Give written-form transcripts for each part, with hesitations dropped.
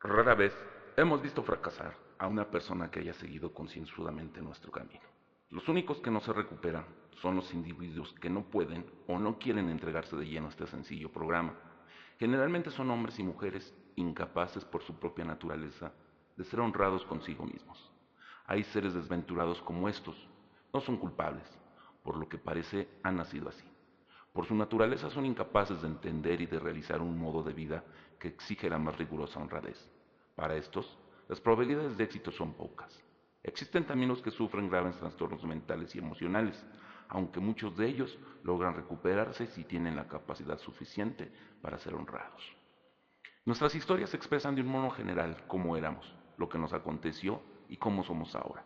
Rara vez hemos visto fracasar a una persona que haya seguido concienzudamente nuestro camino. Los únicos que no se recuperan son los individuos que no pueden o no quieren entregarse de lleno a este sencillo programa. Generalmente son hombres y mujeres incapaces por su propia naturaleza de ser honrados consigo mismos. Hay seres desventurados como estos, no son culpables, por lo que parece han nacido así. Por su naturaleza son incapaces de entender y de realizar un modo de vida que exige la más rigurosa honradez. Para estos, las probabilidades de éxito son pocas. Existen también los que sufren graves trastornos mentales y emocionales, aunque muchos de ellos logran recuperarse si tienen la capacidad suficiente para ser honrados. Nuestras historias expresan de un modo general cómo éramos, lo que nos aconteció y cómo somos ahora.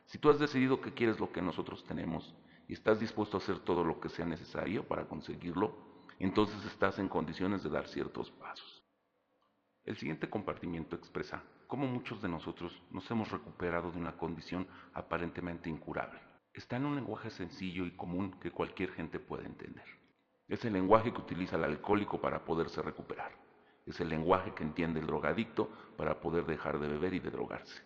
Si tú has decidido que quieres lo que nosotros tenemos y estás dispuesto a hacer todo lo que sea necesario para conseguirlo, entonces estás en condiciones de dar ciertos pasos. El siguiente compartimiento expresa cómo muchos de nosotros nos hemos recuperado de una condición aparentemente incurable. Está en un lenguaje sencillo y común que cualquier gente puede entender. Es el lenguaje que utiliza el alcohólico para poderse recuperar. Es el lenguaje que entiende el drogadicto para poder dejar de beber y de drogarse.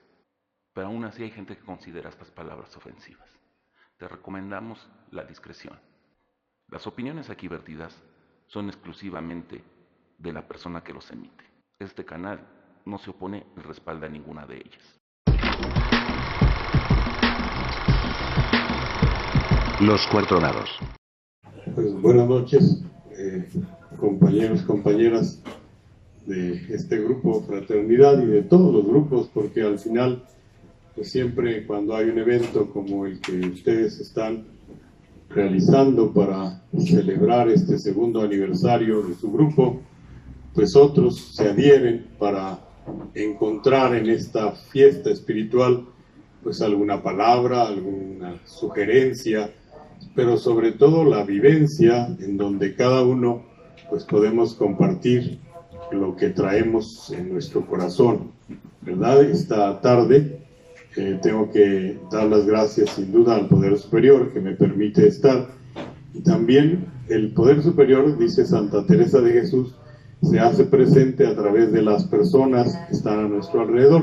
Pero aún así hay gente que considera estas palabras ofensivas. Te recomendamos la discreción. Las opiniones aquí vertidas son exclusivamente de la persona que los emite. Este canal no se opone ni respalda a ninguna de ellas. Los Cuartonados. Pues buenas noches, compañeros, compañeras de este grupo Fraternidad y de todos los grupos, porque al final, pues siempre cuando hay un evento como el que ustedes están realizando para celebrar este segundo aniversario de su grupo, pues otros se adhieren para encontrar en esta fiesta espiritual pues alguna palabra, alguna sugerencia, pero sobre todo la vivencia en donde cada uno pues podemos compartir lo que traemos en nuestro corazón, ¿verdad? Esta tarde tengo que dar las gracias sin duda al Poder Superior que me permite estar, y también el Poder Superior, dice Santa Teresa de Jesús, se hace presente a través de las personas que están a nuestro alrededor.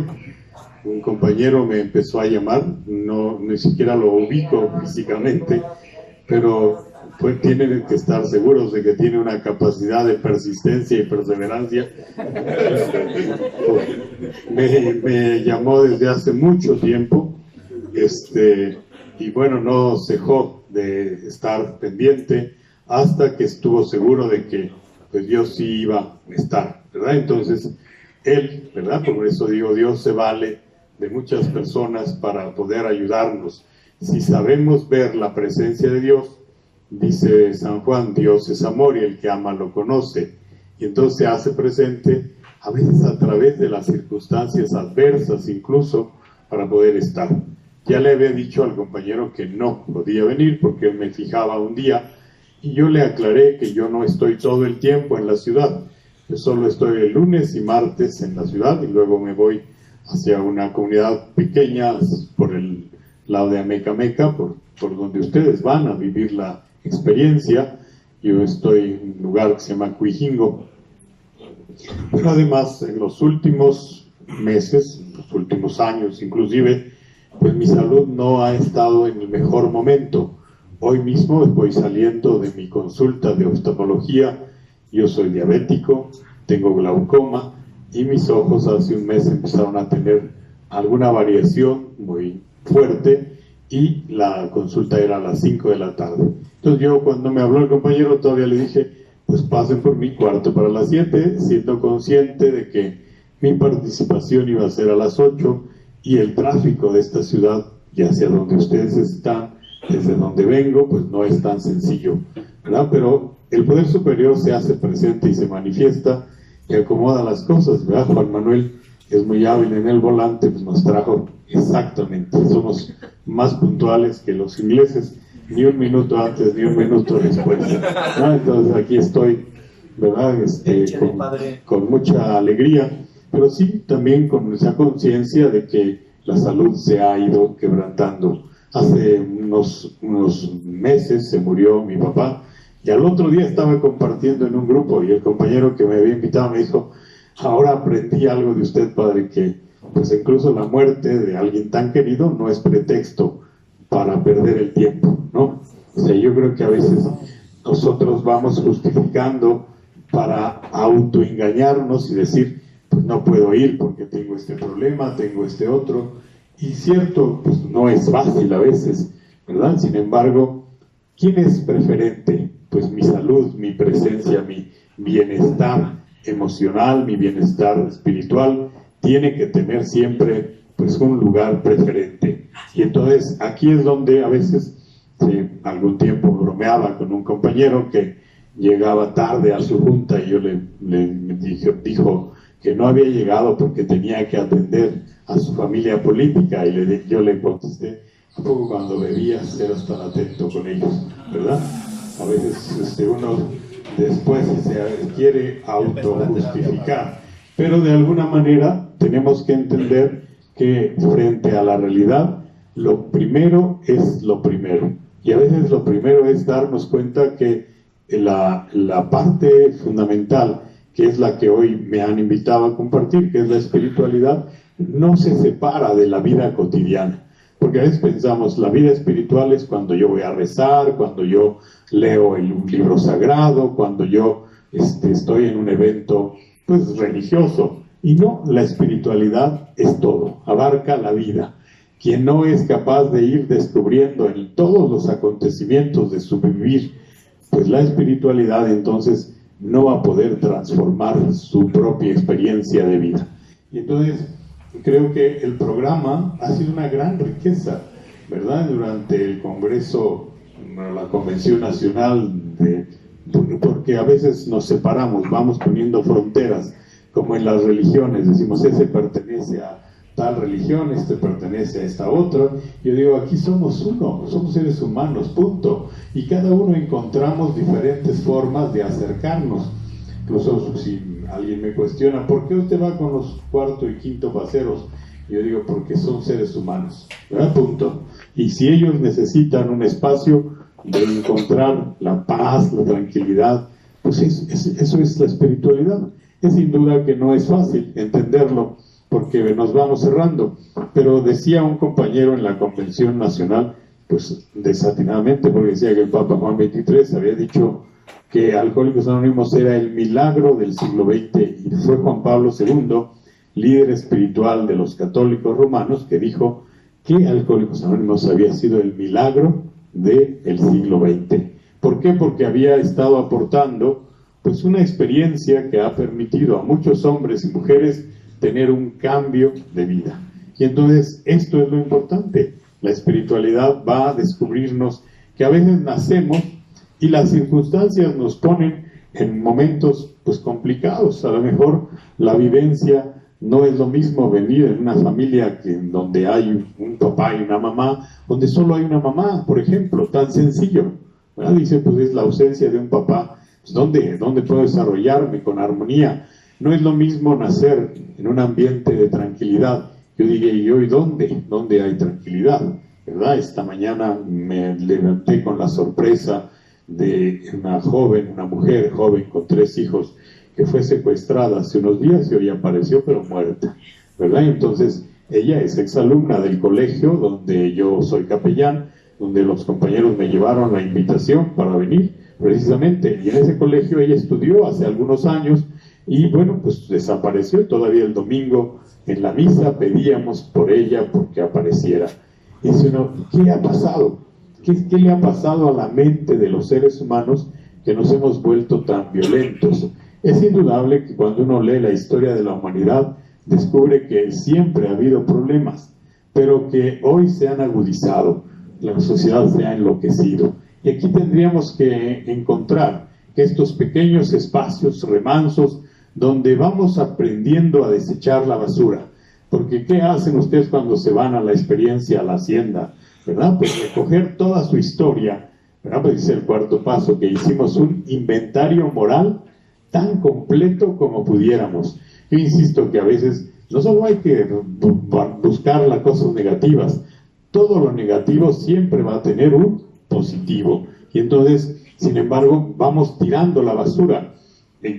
Un compañero me empezó a llamar, ni siquiera lo ubico físicamente, pero pues tienen que estar seguros de que tiene una capacidad de persistencia y perseverancia. Me llamó desde hace mucho tiempo, y bueno, no cejó de estar pendiente hasta que estuvo seguro de que pues yo sí iba a estar, ¿verdad? Entonces, él, ¿verdad? Por eso digo, Dios se vale de muchas personas para poder ayudarnos. Si sabemos ver la presencia de Dios, dice San Juan, Dios es amor y el que ama lo conoce. Y entonces se hace presente, a veces a través de las circunstancias adversas incluso, para poder estar. Ya le había dicho al compañero que no podía venir porque me fijaba un día, y yo le aclaré que yo no estoy todo el tiempo en la ciudad. Yo solo estoy el lunes y martes en la ciudad y luego me voy hacia una comunidad pequeña por el lado de Amecameca, por donde ustedes van a vivir la experiencia. Yo estoy en un lugar que se llama Cuijingo. Pero además, en los últimos meses, los últimos años inclusive, pues mi salud no ha estado en el mejor momento. Hoy mismo voy saliendo de mi consulta de oftalmología. Yo soy diabético, tengo glaucoma y mis ojos hace un mes empezaron a tener alguna variación muy fuerte y la consulta era a las 5 de la tarde. Entonces yo, cuando me habló el compañero, todavía le dije, pues pasen por mi cuarto para las 7, siendo consciente de que mi participación iba a ser a las 8 y el tráfico de esta ciudad, ya sea donde ustedes están, desde donde vengo, pues no es tan sencillo, ¿verdad? Pero el Poder Superior se hace presente y se manifiesta y acomoda las cosas, ¿verdad? Juan Manuel es muy hábil en el volante, pues nos trajo exactamente, somos más puntuales que los ingleses, ni un minuto antes, ni un minuto después, ¿no? Entonces aquí estoy, ¿verdad? Con mucha alegría, pero sí también con esa conciencia de que la salud se ha ido quebrantando. Hace unos meses se murió mi papá y al otro día estaba compartiendo en un grupo y el compañero que me había invitado me dijo, Ahora aprendí algo de usted, padre, que pues incluso la muerte de alguien tan querido no es pretexto para perder el tiempo, ¿no? O sea, yo creo que a veces nosotros vamos justificando para autoengañarnos y decir, pues no puedo ir porque tengo este problema, tengo este otro, y cierto, pues no es fácil a veces, ¿verdad? Sin embargo, ¿quién es preferente? Pues mi salud, mi presencia, mi bienestar emocional, mi bienestar espiritual, tiene que tener siempre pues un lugar preferente. Y entonces aquí es donde a veces, algún tiempo bromeaba con un compañero que llegaba tarde a su junta y yo dijo que no había llegado porque tenía que atender a su familia política, y yo le contesté, un poco cuando bebías eras tan atento con ellos, ¿verdad? A veces uno después se quiere autojustificar, pero de alguna manera tenemos que entender que frente a la realidad lo primero es lo primero, y a veces lo primero es darnos cuenta que la parte fundamental, que es la que hoy me han invitado a compartir, que es la espiritualidad, no se separa de la vida cotidiana. Porque a veces pensamos, la vida espiritual es cuando yo voy a rezar, cuando yo leo un libro sagrado, cuando yo estoy en un evento pues religioso. Y no, la espiritualidad es todo, abarca la vida. Quien no es capaz de ir descubriendo en todos los acontecimientos de su vivir, pues la espiritualidad, entonces no va a poder transformar su propia experiencia de vida. Y entonces creo que el programa ha sido una gran riqueza, ¿verdad? Durante el Congreso, la Convención Nacional, porque a veces nos separamos, vamos poniendo fronteras, como en las religiones, decimos, ese pertenece a tal religión, este pertenece a esta otra. Yo digo, aquí somos uno, somos seres humanos, punto. Y cada uno encontramos diferentes formas de acercarnos. Incluso si alguien me cuestiona, ¿por qué usted va con los cuarto y quinto paseros? Yo digo, porque son seres humanos, ¿verdad? Punto. Y si ellos necesitan un espacio de encontrar la paz, la tranquilidad, pues eso es la espiritualidad. Es sin duda que no es fácil entenderlo, porque nos vamos cerrando. Pero decía un compañero en la Convención Nacional, pues desatinadamente, porque decía que el Papa Juan XXIII había dicho que Alcohólicos Anónimos era el milagro del siglo XX, y fue Juan Pablo II, líder espiritual de los católicos romanos, que dijo que Alcohólicos Anónimos había sido el milagro del siglo XX. ¿Por qué? Porque había estado aportando pues una experiencia que ha permitido a muchos hombres y mujeres tener un cambio de vida. Y entonces esto es lo importante. La espiritualidad va a descubrirnos que a veces nacemos y las circunstancias nos ponen en momentos pues complicados. A lo mejor la vivencia no es lo mismo venir en una familia donde hay un papá y una mamá, donde solo hay una mamá, por ejemplo, tan sencillo, ¿verdad? Dice, pues es la ausencia de un papá. Pues, ¿dónde puedo desarrollarme con armonía? No es lo mismo nacer en un ambiente de tranquilidad. Yo diría, ¿y hoy dónde hay tranquilidad? ¿Verdad? Esta mañana me levanté con la sorpresa de una mujer joven con 3 hijos, que fue secuestrada hace unos días y hoy apareció pero muerta, ¿verdad? Entonces ella es exalumna del colegio donde yo soy capellán, donde los compañeros me llevaron la invitación para venir precisamente, y en ese colegio ella estudió hace algunos años y bueno, pues desapareció. Todavía el domingo en la misa pedíamos por ella porque apareciera. Y dice uno, ¿qué ha pasado? ¿Qué le ha pasado a la mente de los seres humanos que nos hemos vuelto tan violentos? Es indudable que cuando uno lee la historia de la humanidad, descubre que siempre ha habido problemas, pero que hoy se han agudizado, la sociedad se ha enloquecido. Y aquí tendríamos que encontrar que estos pequeños espacios remansos donde vamos aprendiendo a desechar la basura. Porque ¿qué hacen ustedes cuando se van a la experiencia, a la hacienda? ¿Verdad? Pues recoger toda su historia, ¿verdad? Pues dice el 4º paso, que hicimos un inventario moral tan completo como pudiéramos. Yo insisto que a veces no solo hay que buscar las cosas negativas, todo lo negativo siempre va a tener un positivo. Y entonces, sin embargo, vamos tirando la basura.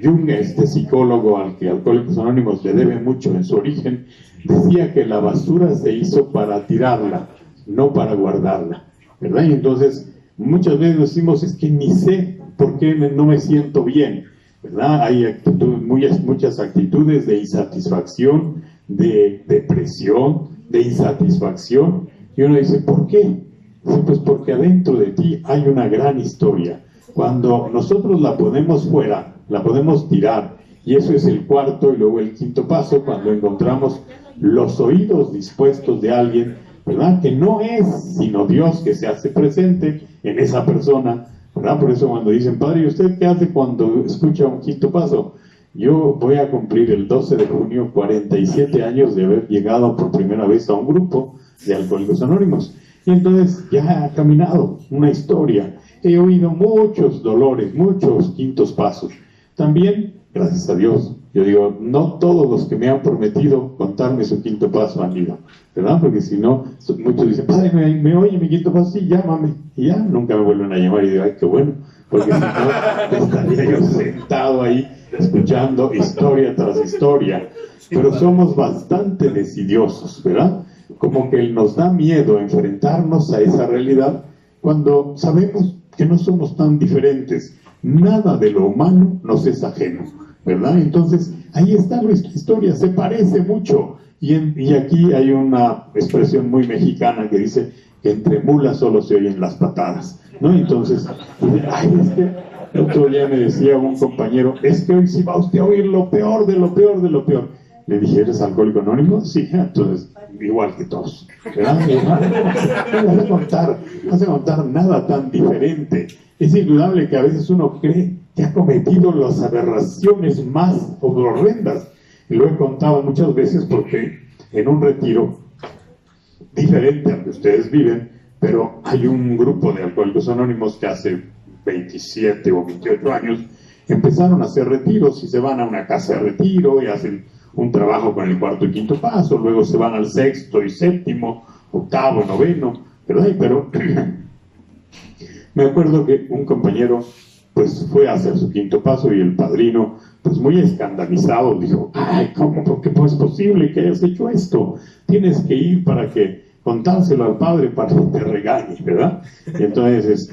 Jung, este psicólogo al que Alcohólicos Anónimos le debe mucho en su origen, decía que la basura se hizo para tirarla, no para guardarla, ¿verdad? Y entonces muchas veces decimos, es que ni sé por qué no me siento bien, ¿verdad? Hay muchas actitudes de insatisfacción, de depresión, de insatisfacción, y uno dice, ¿por qué? Pues porque adentro de ti hay una gran historia. Cuando nosotros la ponemos fuera, la podemos tirar, y eso es el cuarto y luego el quinto paso, cuando encontramos los oídos dispuestos de alguien, ¿verdad? Que no es sino Dios que se hace presente en esa persona, ¿verdad? Por eso cuando dicen, padre, ¿y usted qué hace cuando escucha un quinto paso? Yo voy a cumplir el 12 de junio 47 años de haber llegado por primera vez a un grupo de Alcohólicos Anónimos, y entonces ya ha caminado una historia. He oído muchos dolores, muchos quintos pasos. También, gracias a Dios, yo digo, no todos los que me han prometido contarme su quinto paso han ido, ¿verdad? Porque si no, muchos dicen, padre, ¿me oye mi quinto paso? Sí, llámame. Y ya, nunca me vuelven a llamar y digo, ay, qué bueno, porque si no, estaría yo sentado ahí escuchando historia tras historia. Pero somos bastante decidiosos, ¿verdad? Como que nos da miedo enfrentarnos a esa realidad cuando sabemos que no somos tan diferentes. Nada de lo humano nos es ajeno, ¿verdad? Entonces, ahí está nuestra historia, se parece mucho. Y aquí hay una expresión muy mexicana que dice que entre mulas solo se oyen las patadas, ¿no? Entonces, ay, es que el otro día me decía un compañero, es que hoy sí va usted a oír lo peor de lo peor de lo peor. Le dije, ¿eres alcohólico anónimo? Sí, entonces, igual que todos, ¿verdad? No vas a contar nada tan diferente. Es indudable que a veces uno cree que ha cometido las aberraciones más horrendas. Y lo he contado muchas veces porque en un retiro diferente al que ustedes viven, pero hay un grupo de Alcohólicos Anónimos que hace 27 o 28 años empezaron a hacer retiros y se van a una casa de retiro y hacen un trabajo con el cuarto y quinto paso, luego se van al sexto y séptimo, octavo y noveno, ¿verdad? Pero me acuerdo que un compañero pues fue a hacer su quinto paso y el padrino, pues muy escandalizado, dijo, ay, ¿cómo? ¿Por qué no es posible que hayas hecho esto? Tienes que ir para que contárselo al padre para que te regañe, ¿verdad? Y entonces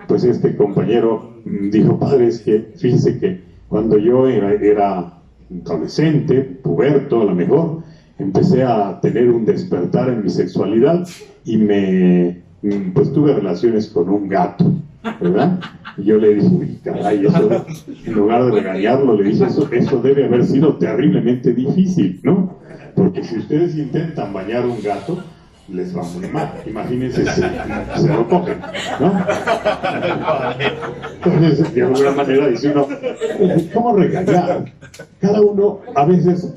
pues este compañero dijo, padre, es que fíjese que cuando yo era adolescente, puberto a lo mejor, empecé a tener un despertar en mi sexualidad y pues tuve relaciones con un gato, ¿verdad? Y yo le dije, uy, caray, eso, en lugar de regañarlo, le dije, eso debe haber sido terriblemente difícil, ¿no? Porque si ustedes intentan bañar un gato, les va muy mal. Imagínense si se lo cogen, ¿no? Entonces, de alguna manera dice uno, ¿cómo regañar? Cada uno, a veces,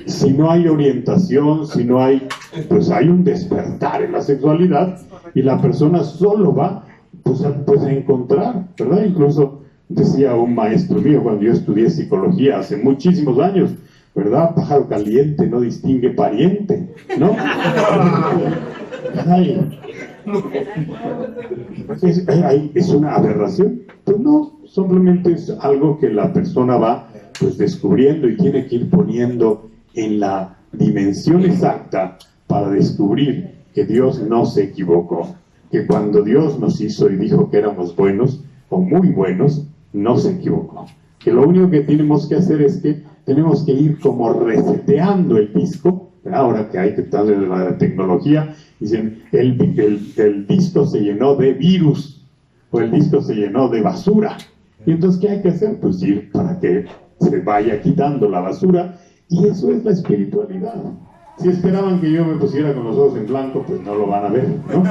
si no hay orientación, si no hay, pues hay un despertar en la sexualidad y la persona solo va, pues a encontrar, ¿verdad? Incluso decía un maestro mío cuando yo estudié psicología hace muchísimos años, ¿verdad? Pájaro caliente no distingue pariente, ¿no? ¿Es una aberración? Pues no, simplemente es algo que la persona va pues descubriendo y tiene que ir poniendo en la dimensión exacta para descubrir que Dios no se equivocó, que cuando Dios nos hizo y dijo que éramos buenos o muy buenos, no se equivocó, que lo único que tenemos que hacer es que tenemos que ir como reseteando el disco. Ahora que hay que darle la tecnología, dicen, el disco se llenó de virus, o el disco se llenó de basura. Y entonces, ¿qué hay que hacer? Pues ir para que se vaya quitando la basura, y eso es la espiritualidad. Si esperaban que yo me pusiera con los ojos en blanco, pues no lo van a ver, ¿no?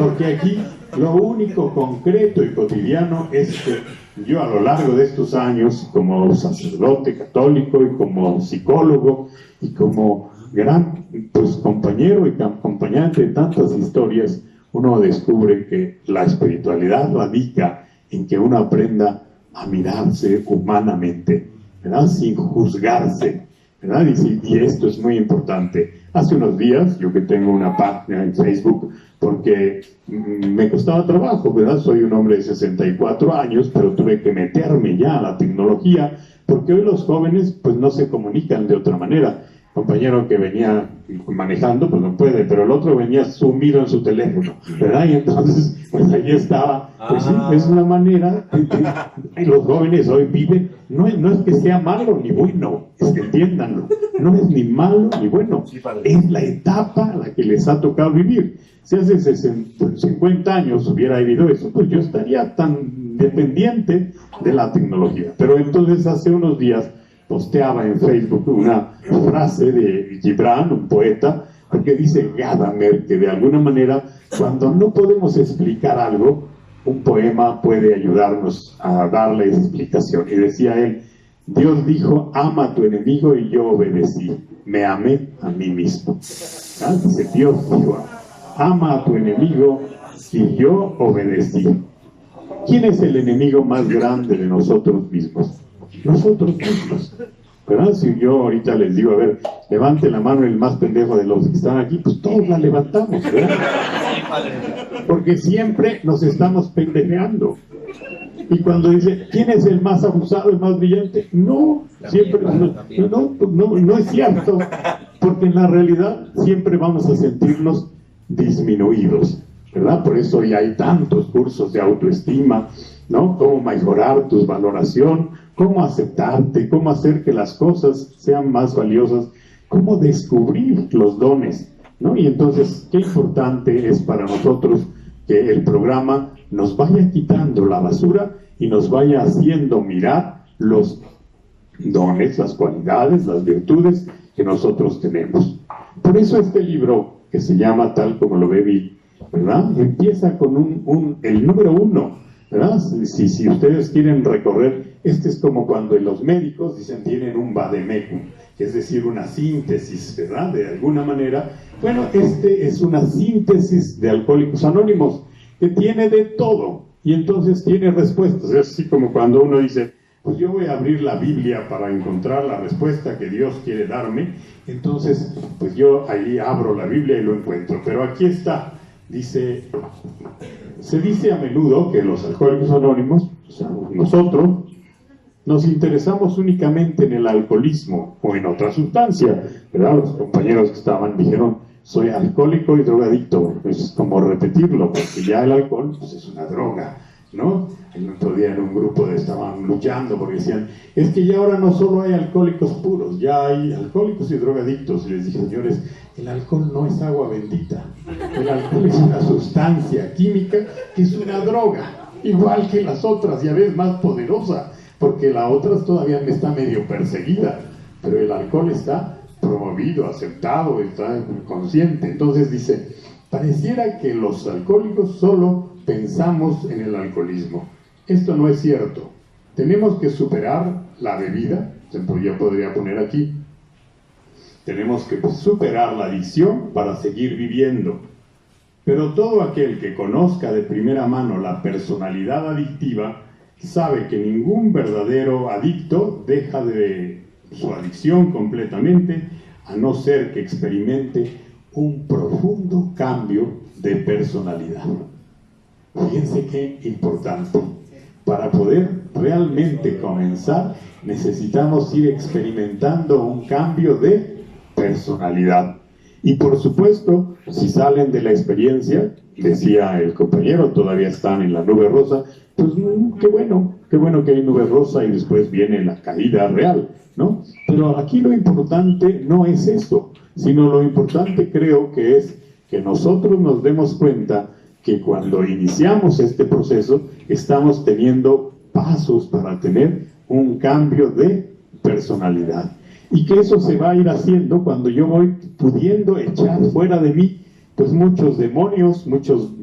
Porque aquí lo único concreto y cotidiano es que yo a lo largo de estos años, como sacerdote católico y como psicólogo y como gran pues, compañero y acompañante de tantas historias, uno descubre que la espiritualidad radica en que uno aprenda a mirarse humanamente, ¿verdad? Sin juzgarse, ¿verdad? Y esto es muy importante. Hace unos días, yo que tengo una página en Facebook, porque me costaba trabajo, ¿verdad? Soy un hombre de 64 años, pero tuve que meterme ya a la tecnología porque hoy los jóvenes pues no se comunican de otra manera. El compañero que venía manejando pues no puede, pero el otro venía sumido en su teléfono, ¿verdad? Y entonces pues ahí estaba, pues sí, es una manera que los jóvenes hoy viven, no es que sea malo ni bueno, es que entiéndanlo, no es ni malo ni bueno, es la etapa a la que les ha tocado vivir. Si hace 50 años hubiera habido eso, pues yo estaría tan dependiente de la tecnología. Pero entonces hace unos días posteaba en Facebook una frase de Gibran, un poeta, porque dice Gadamer que de alguna manera cuando no podemos explicar algo, un poema puede ayudarnos a darle esa explicación. Y decía él, Dios dijo, ama a tu enemigo, y yo obedecí, me amé a mí mismo. ¿Ah? Dice, Dios dijo, ama a tu enemigo, y yo obedecí. ¿Quién es el enemigo más grande de nosotros mismos? Nosotros mismos, ¿verdad? Si yo ahorita les digo, a ver, levante la mano el más pendejo de los que están aquí, pues todos la levantamos, ¿verdad? Porque siempre nos estamos pendejeando. Y cuando dice, ¿quién es el más abusado, el más brillante? No, siempre, no es cierto, porque en la realidad siempre vamos a sentirnos disminuidos, ¿verdad? Por eso ya hay tantos cursos de autoestima, ¿no? Cómo mejorar tu valoración, cómo aceptarte, cómo hacer que las cosas sean más valiosas, cómo descubrir los dones, ¿no? Y entonces, qué importante es para nosotros que el programa nos vaya quitando la basura y nos vaya haciendo mirar los dones, las cualidades, las virtudes que nosotros tenemos. Por eso este libro, que se llama Tal como lo ve, ¿verdad? Empieza con el número 1, ¿verdad? Si ustedes quieren recorrer, este es como cuando los médicos dicen tienen un vademecum, es decir, una síntesis, ¿verdad? De alguna manera. Bueno, este es una síntesis de Alcohólicos Anónimos, que tiene de todo, y entonces tiene respuestas. Es así como cuando uno dice, pues yo voy a abrir la Biblia para encontrar la respuesta que Dios quiere darme, entonces pues yo ahí abro la Biblia y lo encuentro, pero aquí está. Dice, se dice a menudo que los Alcohólicos Anónimos, o sea, nosotros, nos interesamos únicamente en el alcoholismo o en otra sustancia, ¿verdad? Los compañeros que estaban dijeron, soy alcohólico y drogadicto. Es como repetirlo, porque ya el alcohol pues, es una droga, ¿no? El otro día en un grupo estaban luchando porque decían, es que ya ahora no solo hay alcohólicos puros, ya hay alcohólicos y drogadictos. Y les dije, señores, el alcohol no es agua bendita, el alcohol es una sustancia química que es una droga, igual que las otras, y a veces más poderosa, porque la otra todavía está medio perseguida, pero el alcohol está promovido, aceptado, está consciente. Entonces dice, pareciera que los alcohólicos solo pensamos en el alcoholismo. Esto no es cierto. Tenemos que superar la bebida, yo podría poner aquí, tenemos que superar la adicción para seguir viviendo. Pero todo aquel que conozca de primera mano la personalidad adictiva sabe que ningún verdadero adicto deja de su adicción completamente, a no ser que experimente un profundo cambio de personalidad. Fíjense qué importante. Para poder realmente comenzar, necesitamos ir experimentando un cambio de personalidad. Y por supuesto, si salen de la experiencia, decía el compañero, todavía están en la nube rosa, pues qué bueno que hay nube rosa y después viene la caída real, ¿no? Pero aquí lo importante no es eso, sino lo importante creo que es que nosotros nos demos cuenta que cuando iniciamos este proceso estamos teniendo pasos para tener un cambio de personalidad, y que eso se va a ir haciendo cuando yo voy pudiendo echar fuera de mí pues muchos demonios, muchos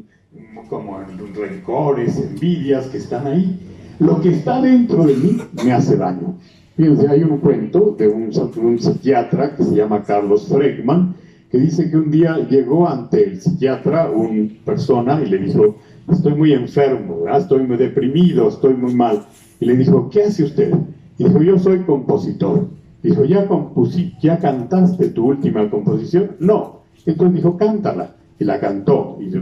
como rencores, envidias que están ahí. Lo que está dentro de mí me hace daño. Fíjense, hay un cuento de un psiquiatra que se llama Carlos Fregman, que dice que un día llegó ante el psiquiatra una persona y le dijo, estoy muy enfermo, ¿verdad? Estoy muy deprimido, estoy muy mal. Y le dijo, ¿qué hace usted? Y dijo, yo soy compositor. Dijo, ¿ya cantaste tu última composición? No. Entonces dijo, cántala. y la cantó. Y yo,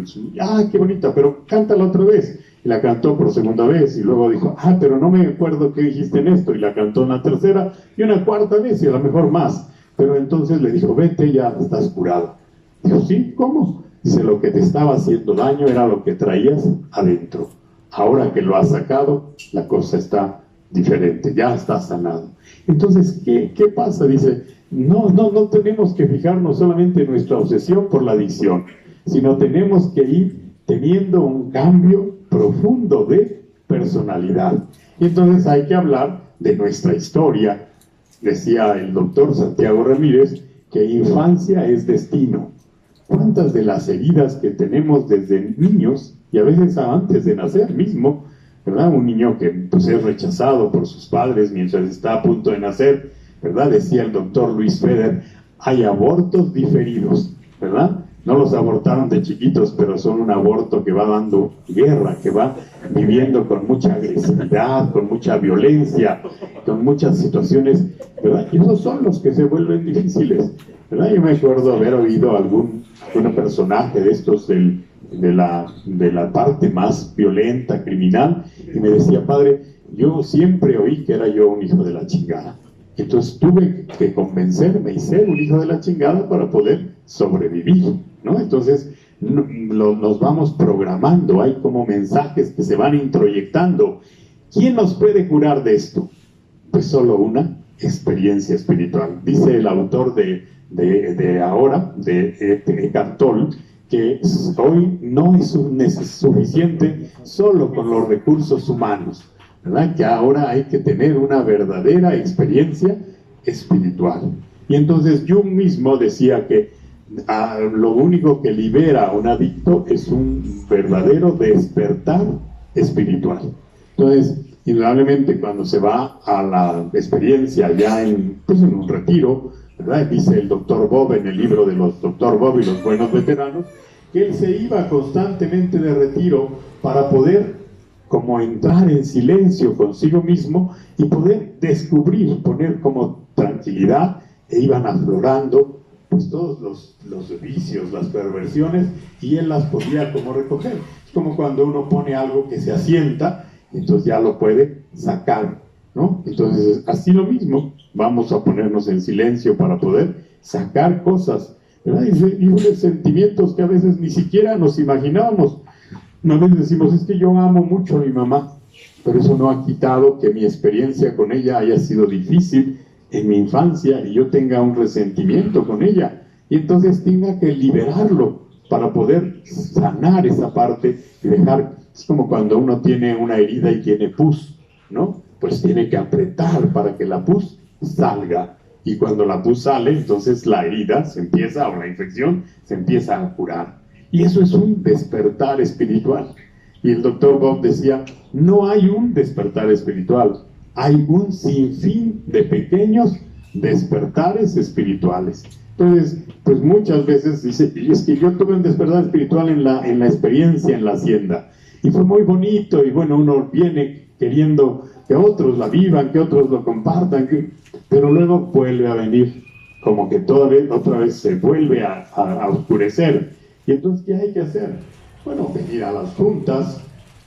qué bonita, pero cántala otra vez. Y la cantó por segunda vez, y luego dijo, pero no me acuerdo qué dijiste en esto, y la cantó una tercera y una cuarta vez, y a lo mejor más. Pero entonces le dijo, vete, ya estás curado. Dijo, ¿sí? ¿Cómo? Dice, lo que te estaba haciendo daño era lo que traías adentro. Ahora que lo has sacado, la cosa está diferente, ya está sanado. Entonces, ¿qué pasa? Dice, no tenemos que fijarnos solamente en nuestra obsesión por la adicción, sino tenemos que ir teniendo un cambio profundo de personalidad. Y entonces hay que hablar de nuestra historia. Decía el doctor Santiago Ramírez que infancia es destino. ¿Cuántas de las heridas que tenemos desde niños, y a veces antes de nacer mismo, ¿verdad? Un niño que pues, es rechazado por sus padres mientras está a punto de nacer, ¿verdad? Decía el doctor Luis Feder, hay abortos diferidos, ¿verdad? No los abortaron de chiquitos, pero son un aborto que va dando guerra, que va viviendo con mucha agresividad, con mucha violencia, con muchas situaciones, ¿verdad? Y esos son los que se vuelven difíciles, ¿verdad? Yo me acuerdo haber oído algún personaje de estos de la parte más violenta, criminal, y me decía, padre, yo siempre oí que era yo un hijo de la chingada. Entonces tuve que convencerme y ser un hijo de la chingada para poder sobrevivir, ¿no? Entonces nos vamos programando, hay como mensajes que se van introyectando. ¿Quién nos puede curar de esto? Pues solo una experiencia espiritual. Dice el autor de ahora, de Eckhart Tolle, que hoy no es suficiente solo con los recursos humanos, ¿verdad? Que ahora hay que tener una verdadera experiencia espiritual. Y entonces Jung mismo decía que lo único que libera a un adicto es un verdadero despertar espiritual. Entonces, indudablemente cuando se va a la experiencia ya en un retiro, ¿verdad? Dice el doctor Bob en el libro de los doctor Bob y los buenos veteranos, que él se iba constantemente de retiro para poder como entrar en silencio consigo mismo y poder descubrir, poner como tranquilidad, e iban aflorando pues todos los vicios, las perversiones, y él las podía como recoger. Es como cuando uno pone algo que se asienta, entonces ya lo puede sacar, ¿no? Entonces, así lo mismo, vamos a ponernos en silencio para poder sacar cosas, ¿verdad? Y unos sentimientos que a veces ni siquiera nos imaginábamos. A veces decimos, es que yo amo mucho a mi mamá, pero eso no ha quitado que mi experiencia con ella haya sido difícil en mi infancia y yo tenga un resentimiento con ella. Y entonces tenga que liberarlo para poder sanar esa parte y dejar. Es como cuando uno tiene una herida y tiene pus, ¿no? Pues tiene que apretar para que la pus salga. Y cuando la pus sale, entonces la herida se empieza, o la infección se empieza a curar. Y eso es un despertar espiritual. Y el doctor Bob decía, no hay un despertar espiritual, hay un sinfín de pequeños despertares espirituales. Entonces, pues muchas veces dice, y es que yo tuve un despertar espiritual en la experiencia en la hacienda. Y fue muy bonito, y bueno, uno viene queriendo que otros la vivan, que otros lo compartan, pero luego vuelve a venir, como que otra vez se vuelve a oscurecer. Y entonces, ¿qué hay que hacer? Bueno, venir a las juntas,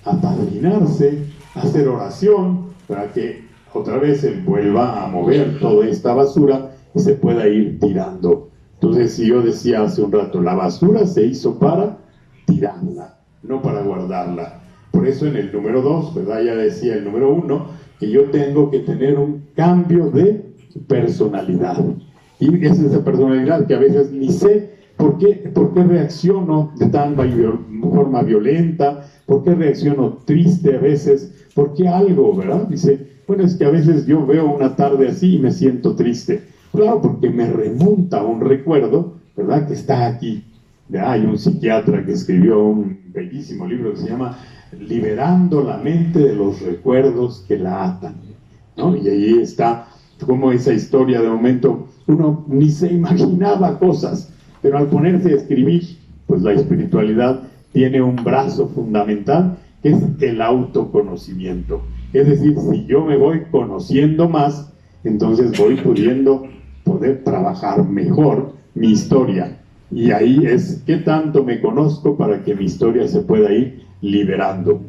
apadrinarse, hacer oración, para que otra vez se vuelva a mover toda esta basura y se pueda ir tirando. Entonces, si yo decía hace un rato, la basura se hizo para tirarla, no para guardarla. Por eso en el número 2, ¿verdad? Ya decía el número 1, que yo tengo que tener un cambio de personalidad. Y es esa personalidad que a veces ni sé por qué reacciono de tan forma violenta, por qué reacciono triste a veces, por qué algo, ¿verdad? Dice, bueno, es que a veces yo veo una tarde así y me siento triste. Claro, porque me remonta a un recuerdo, ¿verdad? Que está aquí. Hay un psiquiatra que escribió un bellísimo libro que se llama Liberando la mente de los recuerdos que la atan, ¿no? Y ahí está como esa historia de momento, uno ni se imaginaba cosas, pero al ponerse a escribir, pues la espiritualidad tiene un brazo fundamental, que es el autoconocimiento. Es decir, si yo me voy conociendo más, entonces voy poder trabajar mejor mi historia. Y ahí es qué tanto me conozco para que mi historia se pueda ir liberando.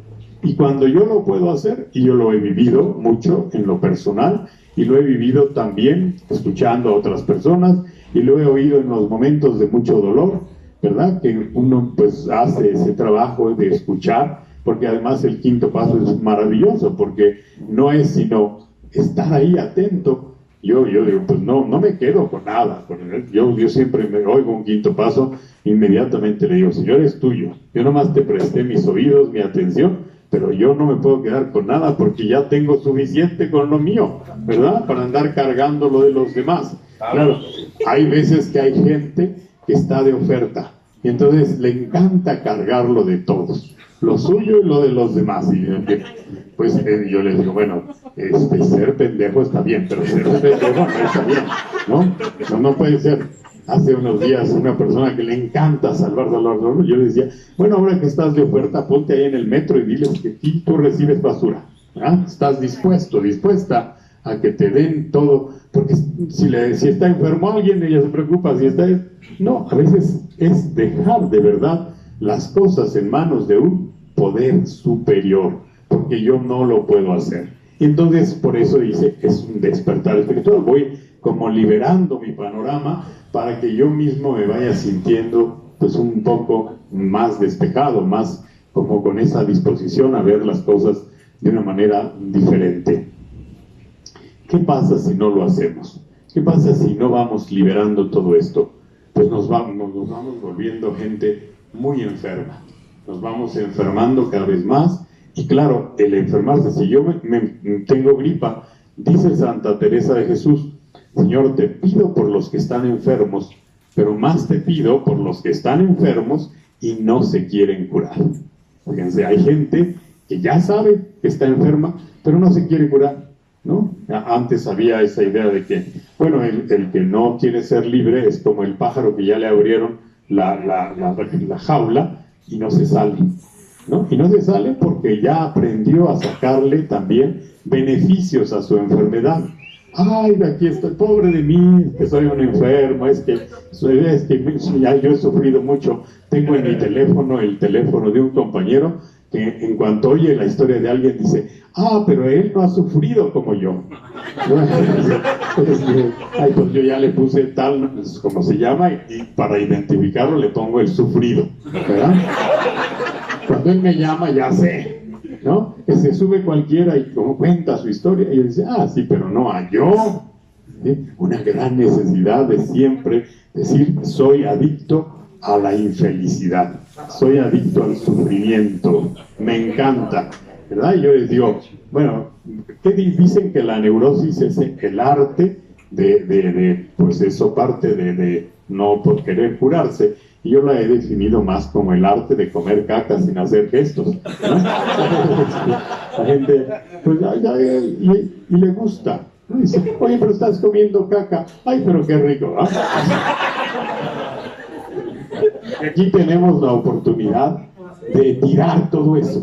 Y cuando yo lo puedo hacer, y yo lo he vivido mucho en lo personal, y lo he vivido también escuchando a otras personas, y lo he oído en los momentos de mucho dolor, ¿verdad? Que uno pues hace ese trabajo de escuchar, porque además el quinto paso es maravilloso, porque no es sino estar ahí atento. Yo digo, pues no me quedo con nada. Yo siempre me oigo un quinto paso, inmediatamente le digo, Señor, es tuyo. Yo nomás te presté mis oídos, mi atención, pero yo no me puedo quedar con nada porque ya tengo suficiente con lo mío, ¿verdad? Para andar cargando lo de los demás. Claro, hay veces que hay gente que está de oferta y entonces le encanta cargarlo de todos, lo suyo y lo de los demás. Y pues yo les digo, bueno, ser pendejo está bien, pero ser pendejo no está bien, ¿no? No puede ser. Hace unos días una persona que le encanta salvar, yo le decía, bueno, ahora que estás de oferta, ponte ahí en el metro y diles que aquí tú recibes basura, ¿verdad? Estás dispuesta a que te den todo, porque si está enfermo alguien, ella se preocupa, no, a veces es dejar de verdad las cosas en manos de un poder superior, porque yo no lo puedo hacer. Y entonces, por eso dice, es un despertar espiritual, voy como liberando mi panorama para que yo mismo me vaya sintiendo pues un poco más despejado, más como con esa disposición a ver las cosas de una manera diferente. ¿Qué pasa si no lo hacemos? ¿Qué pasa si no vamos liberando todo esto? Pues nos vamos volviendo gente muy enferma, nos vamos enfermando cada vez más. Y claro, el enfermarse, si yo tengo gripa, dice Santa Teresa de Jesús, Señor, te pido por los que están enfermos, pero más te pido por los que están enfermos y no se quieren curar. Fíjense, hay gente que ya sabe que está enferma, pero no se quiere curar, ¿no? Antes había esa idea de que, bueno, el que no quiere ser libre es como el pájaro que ya le abrieron la jaula y no se sale, ¿no? Y no se sale porque ya aprendió a sacarle también beneficios a su enfermedad. Ay, aquí estoy, pobre de mí, que soy un enfermo, es que ya yo he sufrido mucho. Tengo en mi teléfono el teléfono de un compañero que en cuanto oye la historia de alguien dice, pero él no ha sufrido como yo. Pues yo ya le puse tal, como se llama, y para identificarlo le pongo el sufrido, ¿verdad? Cuando él me llama ya sé, ¿no? Que se sube cualquiera y como cuenta su historia y él dice, sí, pero no a yo. ¿Sí? Una gran necesidad de siempre decir, soy adicto a la infelicidad, soy adicto al sufrimiento, me encanta, ¿verdad? Y yo les digo, bueno, ¿qué dicen? Que la neurosis es el arte pues eso parte de no por querer curarse. Y yo la he definido más como el arte de comer caca sin hacer gestos, ¿no? La gente, pues, y le gusta, ¿no? Dice, oye, pero estás comiendo caca, ay, pero qué rico, ¿no? Aquí tenemos la oportunidad de tirar todo eso,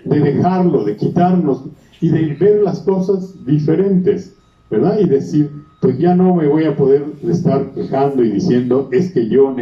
de dejarlo, de quitarnos y de ver las cosas diferentes, ¿verdad? Y decir, pues ya no me voy a poder estar quejando y diciendo, es que yo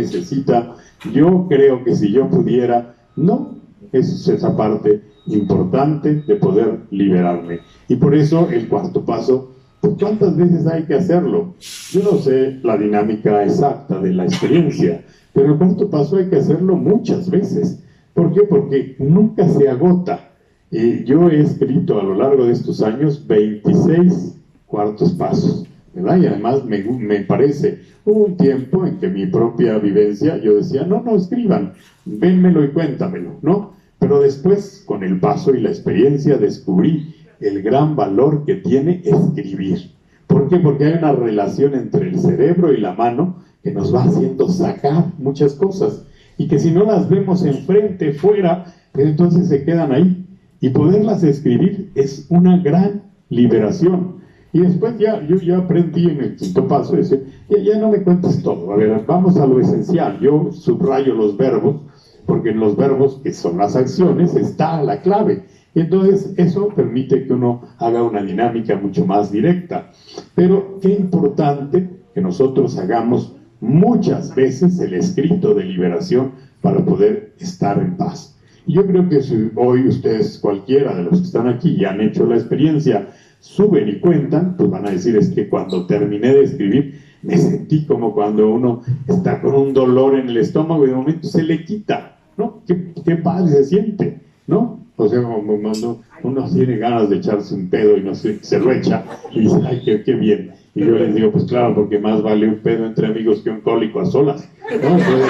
yo creo que si yo pudiera, no, es esa parte importante de poder liberarme. Y por eso el cuarto paso, pues ¿cuántas veces hay que hacerlo? Yo no sé la dinámica exacta de la experiencia, pero el cuarto paso hay que hacerlo muchas veces. ¿Por qué? Porque nunca se agota. Yo he escrito a lo largo de estos años 26 cuartos pasos, ¿verdad? Y además me parece, hubo un tiempo en que mi propia vivencia, yo decía, no escriban, vénmelo y cuéntamelo, ¿no? Pero después, con el paso y la experiencia, descubrí el gran valor que tiene escribir. ¿Por qué? Porque hay una relación entre el cerebro y la mano que nos va haciendo sacar muchas cosas, y que si no las vemos enfrente, fuera, pues entonces se quedan ahí. Y poderlas escribir es una gran liberación. Y después yo ya aprendí en el quinto paso ese, ya no me cuentes todo, a ver, vamos a lo esencial. Yo subrayo los verbos, porque en los verbos, que son las acciones, está la clave. Y entonces eso permite que uno haga una dinámica mucho más directa. Pero qué importante que nosotros hagamos muchas veces el escrito de liberación para poder estar en paz. Y yo creo que si hoy ustedes, cualquiera de los que están aquí, y han hecho la experiencia, suben y cuentan, pues van a decir, es que cuando terminé de escribir, me sentí como cuando uno está con un dolor en el estómago y de momento se le quita, ¿no? Qué padre se siente, ¿no? O sea, como cuando uno tiene ganas de echarse un pedo y no sé, se lo echa y dice, ay, qué bien. Y yo les digo, pues claro, porque más vale un pedo entre amigos que un cólico a solas, ¿no? Entonces,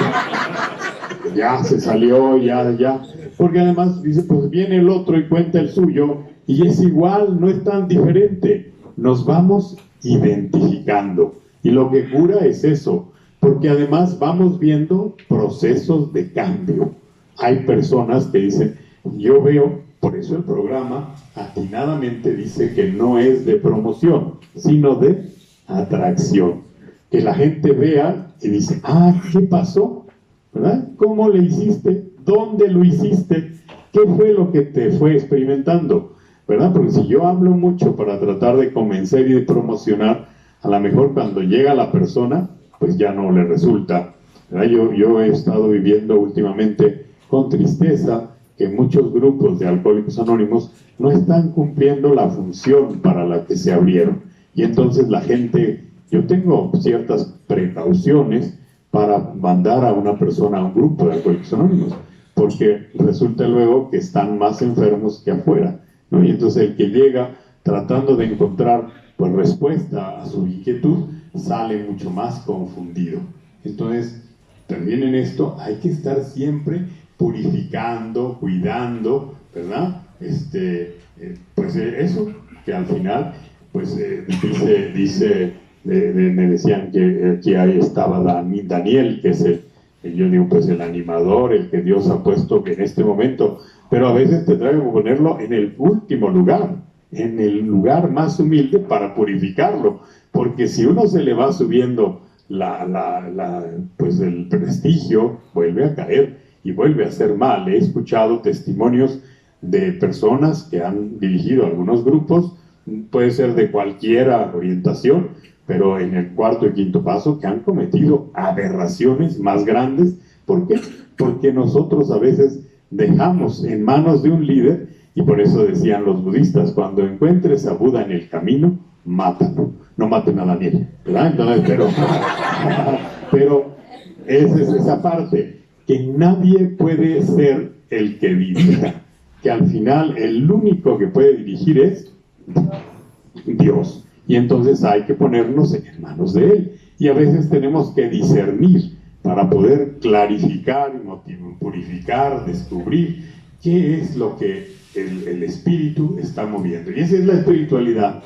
ya se salió, ya. Porque además dice, pues viene el otro y cuenta el suyo y es igual, no es tan diferente. Nos vamos identificando. Y lo que cura es eso, porque además vamos viendo procesos de cambio. Hay personas que dicen, yo veo, por eso el programa atinadamente dice que no es de promoción, sino de atracción. Que la gente vea y dice, ¿qué pasó? ¿Verdad? ¿Cómo le hiciste? ¿Dónde lo hiciste? ¿Qué fue lo que te fue experimentando? ¿Verdad? Porque si yo hablo mucho para tratar de convencer y de promocionar, a lo mejor cuando llega la persona, pues ya no le resulta. ¿Verdad? Yo he estado viviendo últimamente con tristeza que muchos grupos de Alcohólicos Anónimos no están cumpliendo la función para la que se abrieron. Y entonces la gente, yo tengo ciertas precauciones para mandar a una persona a un grupo de Alcohólicos Anónimos, porque resulta luego que están más enfermos que afuera, ¿no? Y entonces el que llega tratando de encontrar pues respuesta a su inquietud sale mucho más confundido. Entonces también en esto hay que estar siempre purificando, cuidando, ¿verdad? Pues eso, que al final pues me decían que ahí estaba Daniel, que es yo digo, pues el animador, el que Dios ha puesto en este momento, pero a veces te trae que ponerlo en el último lugar, en el lugar más humilde para purificarlo, porque si uno se le va subiendo pues el prestigio, vuelve a caer y vuelve a hacer mal. He escuchado testimonios de personas que han dirigido algunos grupos, puede ser de cualquier orientación, pero en el cuarto y quinto paso, que han cometido aberraciones más grandes. ¿Por qué? Porque nosotros a veces dejamos en manos de un líder, y por eso decían los budistas, cuando encuentres a Buda en el camino, mátalo, no maten a Daniel, ¿verdad? Entonces, pero esa es esa parte, que nadie puede ser el que dirija, que al final el único que puede dirigir es Dios. Y entonces hay que ponernos en manos de Él. Y a veces tenemos que discernir para poder clarificar, purificar, descubrir qué es lo que el Espíritu está moviendo. Y esa es la espiritualidad,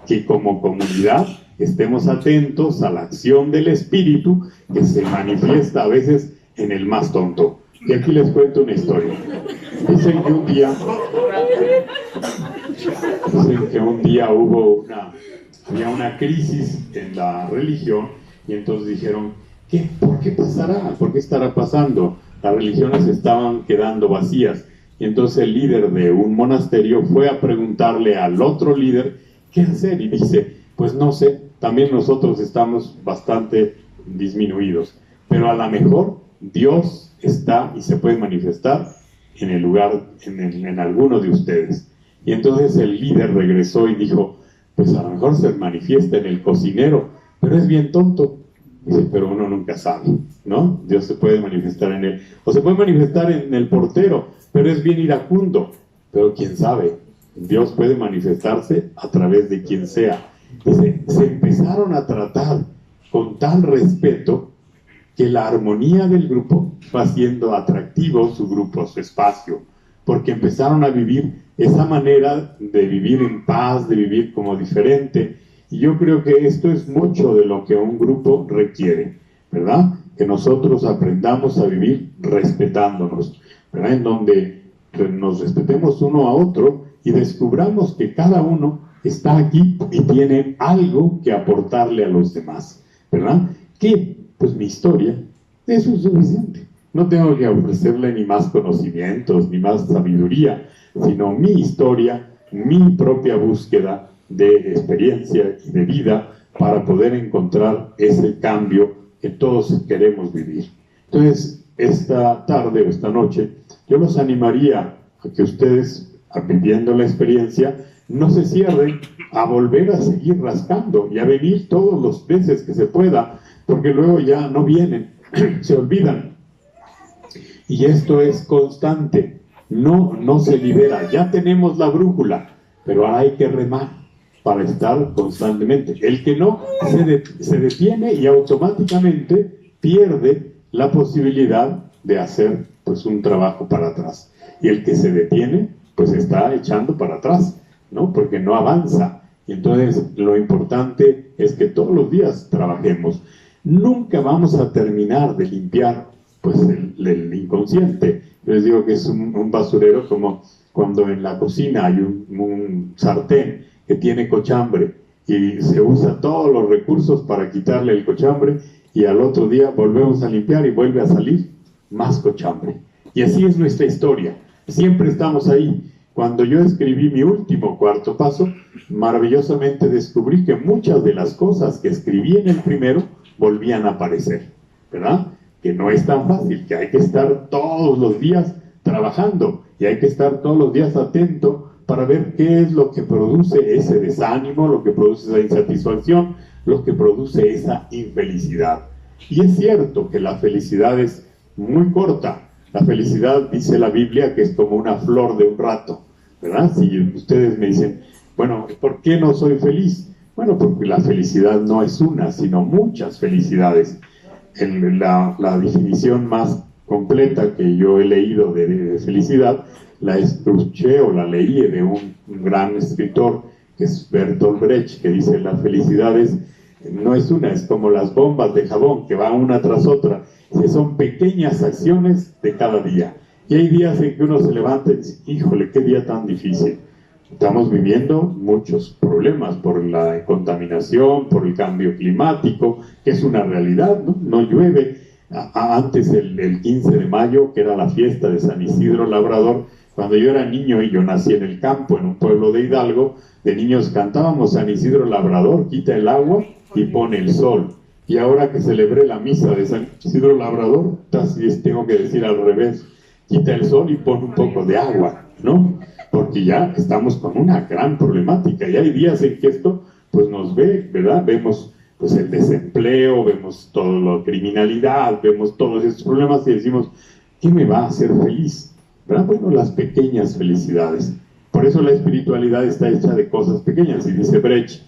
que como comunidad estemos atentos a la acción del Espíritu que se manifiesta a veces en el más tonto. Y aquí les cuento una historia. Dicen que un día había una crisis en la religión, y entonces dijeron, ¿por qué pasará? ¿Por qué estará pasando? Las religiones estaban quedando vacías. Y entonces el líder de un monasterio fue a preguntarle al otro líder qué hacer, y dice, pues no sé, también nosotros estamos bastante disminuidos, pero a lo mejor Dios está y se puede manifestar en el lugar, en alguno de ustedes. Y entonces el líder regresó y dijo, pues a lo mejor se manifiesta en el cocinero, pero es bien tonto. Dice, pero uno nunca sabe, ¿no? Dios se puede manifestar en él, o se puede manifestar en el portero, pero es bien iracundo. Pero quién sabe, Dios puede manifestarse a través de quien sea. Dice, se empezaron a tratar con tal respeto que la armonía del grupo fue haciendo atractivo su grupo, su espacio, porque empezaron a vivir esa manera de vivir en paz, de vivir como diferente. Y yo creo que esto es mucho de lo que un grupo requiere, ¿verdad? Que nosotros aprendamos a vivir respetándonos, ¿verdad? En donde nos respetemos uno a otro y descubramos que cada uno está aquí y tiene algo que aportarle a los demás, ¿verdad? Que, pues mi historia, eso es suficiente. No tengo que ofrecerle ni más conocimientos, ni más sabiduría, sino mi historia, mi propia búsqueda de experiencia y de vida para poder encontrar ese cambio que todos queremos vivir. Entonces, esta tarde o esta noche, yo los animaría a que ustedes, viviendo la experiencia, no se cierren a volver a seguir rascando y a venir todos los veces que se pueda, porque luego ya no vienen, se olvidan. Y esto es constante, no se libera. Ya tenemos la brújula, pero ahora hay que remar para estar constantemente. El que no se detiene y automáticamente pierde la posibilidad de hacer pues un trabajo para atrás. Y el que se detiene pues está echando para atrás, ¿no? Porque no avanza. Y entonces lo importante es que todos los días trabajemos. Nunca vamos a terminar de limpiar pues el inconsciente. Yo les digo que es un basurero como cuando en la cocina hay un sartén que tiene cochambre y se usa todos los recursos para quitarle el cochambre, y al otro día volvemos a limpiar y vuelve a salir más cochambre. Y así es nuestra historia. Siempre estamos ahí. Cuando yo escribí mi último cuarto paso, maravillosamente descubrí que muchas de las cosas que escribí en el primero volvían a aparecer, ¿verdad? Que no es tan fácil, que hay que estar todos los días trabajando y hay que estar todos los días atento para ver qué es lo que produce ese desánimo, lo que produce esa insatisfacción, lo que produce esa infelicidad. Y es cierto que la felicidad es muy corta. La felicidad, dice la Biblia, que es como una flor de un rato, ¿verdad? Si ustedes me dicen, bueno, ¿por qué no soy feliz? Bueno, porque la felicidad no es una, sino muchas felicidades. La definición más completa que yo he leído de felicidad la escuché o la leí de un gran escritor que es Bertolt Brecht, que dice: la felicidad no es una, es como las bombas de jabón que van una tras otra, que son pequeñas acciones de cada día. Y hay días en que uno se levanta y dice: híjole, qué día tan difícil. Estamos viviendo muchos problemas por la contaminación, por el cambio climático, que es una realidad, ¿no? No llueve. Antes, el 15 de mayo, que era la fiesta de San Isidro Labrador, cuando yo era niño y yo nací en el campo, en un pueblo de Hidalgo, de niños cantábamos: San Isidro Labrador, quita el agua y pone el sol. Y ahora que celebré la misa de San Isidro Labrador, casi tengo que decir al revés: quita el sol y pone un poco de agua, ¿no? Porque ya estamos con una gran problemática, y hay días en que esto pues nos ve, ¿verdad? Vemos pues el desempleo, vemos toda la criminalidad, vemos todos estos problemas y decimos: ¿qué me va a hacer feliz? ¿Verdad? Bueno, las pequeñas felicidades. Por eso la espiritualidad está hecha de cosas pequeñas. Y dice Brecht,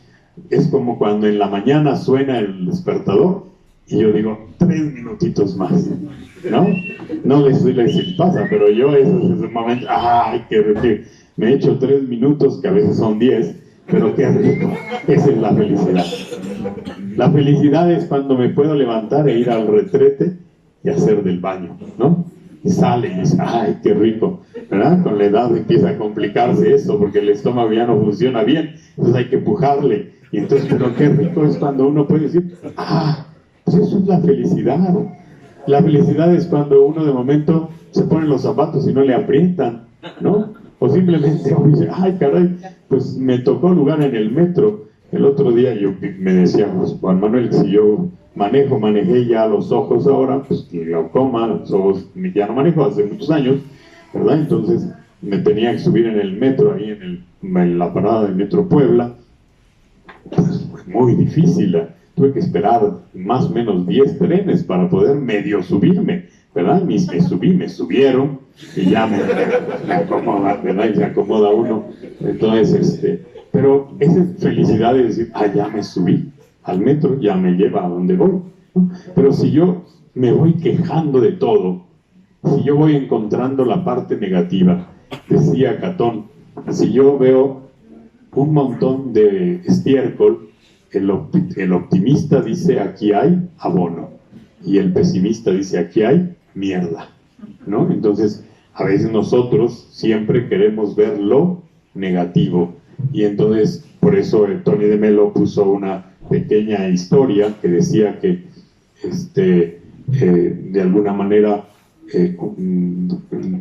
es como cuando en la mañana suena el despertador y yo digo: 3 minutitos más, ¿no? No les sé si pasa, pero yo ese momento, ¡ay, qué rico! Me he hecho 3 minutos, que a veces son 10, pero qué rico. Esa es la felicidad. La felicidad es cuando me puedo levantar e ir al retrete y hacer del baño, ¿no? Y sale y dice: ¡ay, qué rico! ¿Verdad? Con la edad empieza a complicarse esto, porque el estómago ya no funciona bien, entonces hay que empujarle. Y entonces, pero qué rico es cuando uno puede decir: ¡ah! Pues eso es la felicidad. La felicidad es cuando uno de momento se pone los zapatos y no le aprietan, ¿no? O simplemente uno dice: ¡ay, caray! Pues me tocó lugar en el metro. El otro día me decía pues, Juan Manuel, si yo manejé ya los ojos ahora, pues glaucoma, los ojos ya no manejo hace muchos años, ¿verdad? Entonces me tenía que subir en el metro, ahí en la parada del Metro Puebla. Pues fue muy difícil, tuve que esperar más o menos 10 trenes para poder medio subirme, ¿verdad? Me subieron y ya me acomoda, ¿verdad? Y se acomoda uno. Entonces, pero esa es felicidad de decir: ah, ya me subí al metro, ya me lleva a donde voy, ¿no? Pero si yo me voy quejando de todo, si yo voy encontrando la parte negativa, decía Catón, si yo veo un montón de estiércol, el optimista dice: aquí hay abono, y el pesimista dice: aquí hay mierda, ¿no? Entonces, a veces nosotros siempre queremos ver lo negativo, y entonces, por eso Tony de Melo puso una pequeña historia que decía que, de alguna manera,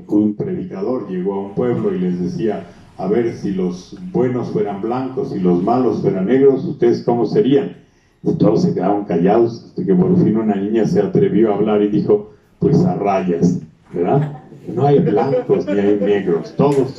un predicador llegó a un pueblo y les decía: a ver, si los buenos fueran blancos y los malos fueran negros, ¿ustedes cómo serían? Y todos se quedaron callados, hasta que por fin una niña se atrevió a hablar y dijo, pues a rayas, ¿verdad? No hay blancos ni hay negros, todos